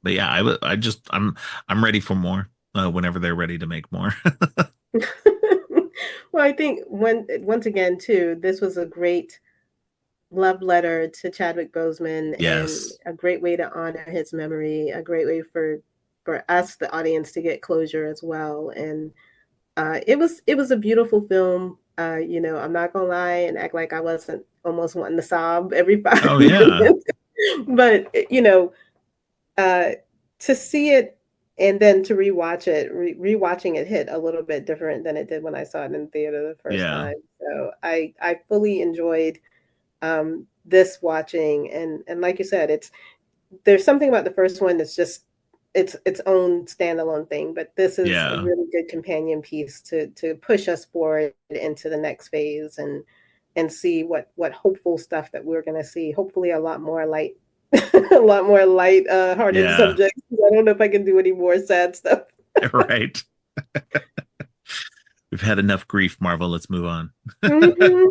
but yeah, I'm ready for more, whenever they're ready to make more. Well, I think once again too, this was a great love letter to Chadwick Boseman and Yes. a great way to honor his memory, a great way for us, the audience, to get closure as well. And it was a beautiful film. I'm not gonna lie and act like I wasn't almost wanting to sob every 5 Oh yeah. minutes. But uh, to see it and then to rewatch it, rewatching it hit a little bit different than it did when I saw it in theater the first Yeah. time. So I fully enjoyed this watching, and like you said, there's something about the first one that's just its own standalone thing, but this is a Yeah. really good companion piece to push us forward into the next phase and see what hopeful stuff that we're going to see. Hopefully, a lot more light, a lot more light hearted Yeah. subjects. I don't know if I can do any more sad stuff. Right. We've had enough grief, Marvel. Let's move on. Mhm.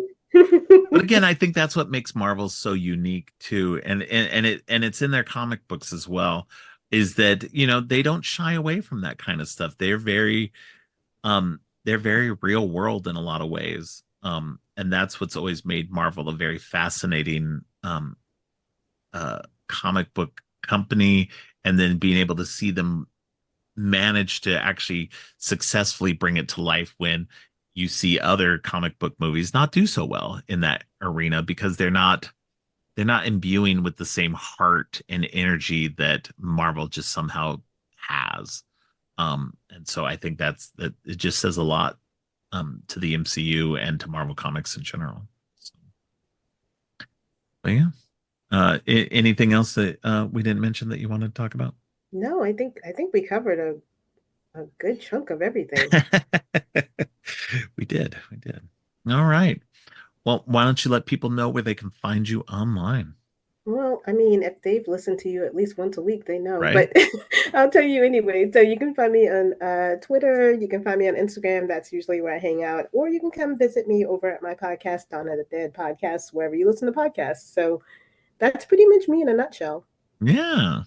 But again, I think that's what makes Marvel so unique too, and it's in their comic books as well, is that they don't shy away from that kind of stuff. They're very real world in a lot of ways, and that's what's always made Marvel a very fascinating comic book company, and then being able to see them manage to actually successfully bring it to life when you see other comic book movies not do so well in that arena, because they're not imbuing with the same heart and energy that Marvel just somehow has. And so I think that it just says a lot to the MCU and to Marvel Comics in general. So, but yeah. Anything else that we didn't mention that you wanted to talk about? No, I think we covered a good chunk of everything. We did. We did. All right. Well, why don't you let people know where they can find you online, Well, I mean, if they've listened to you at least once a week, they know. right? But I'll tell you anyway. So you can find me on Twitter. You can find me on Instagram. That's usually where I hang out. Or you can come visit me over at my podcast, Donna the Dead Podcast, wherever you listen to podcasts. So that's pretty much me in a nutshell. Yeah.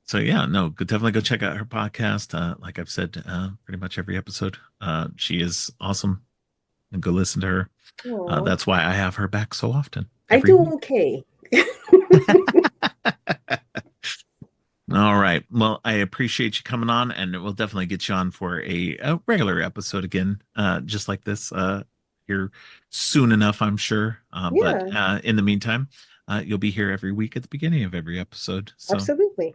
So yeah, no, definitely go check out her podcast. Like I've said, pretty much every episode. She is awesome, and go listen to her. Oh, That's why I have her back so often I every do week. okay. All right. Well, I appreciate you coming on, and we'll definitely get you on for a regular episode again, just like this, here soon enough, I'm sure. But Yeah, in the meantime, you'll be here every week at the beginning of every episode. So, absolutely.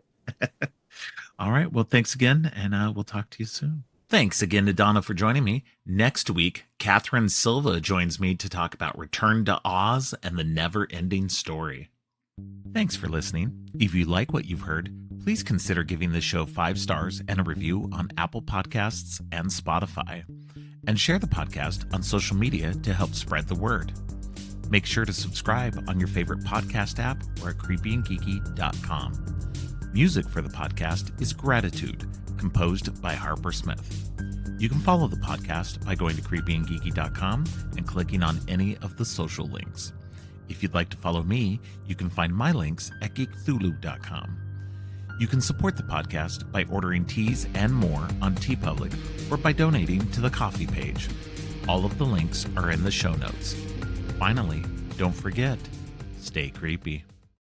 all right. Well, thanks again, and we'll talk to you soon. Thanks again to Donna for joining me. Next week, Catherine Silva joins me to talk about Return to Oz and the Never Ending Story. Thanks for listening. If you like what you've heard, please consider giving the show 5 stars and a review on Apple Podcasts and Spotify. And share the podcast on social media to help spread the word. Make sure to subscribe on your favorite podcast app or at creepyandgeeky.com. Music for the podcast is Gratitude, composed by Harper Smith. You can follow the podcast by going to creepyandgeeky.com and clicking on any of the social links. If you'd like to follow me, you can find my links at geekthulu.com. You can support the podcast by ordering teas and more on TeePublic or by donating to the coffee page. All of the links are in the show notes. Finally, don't forget, stay creepy.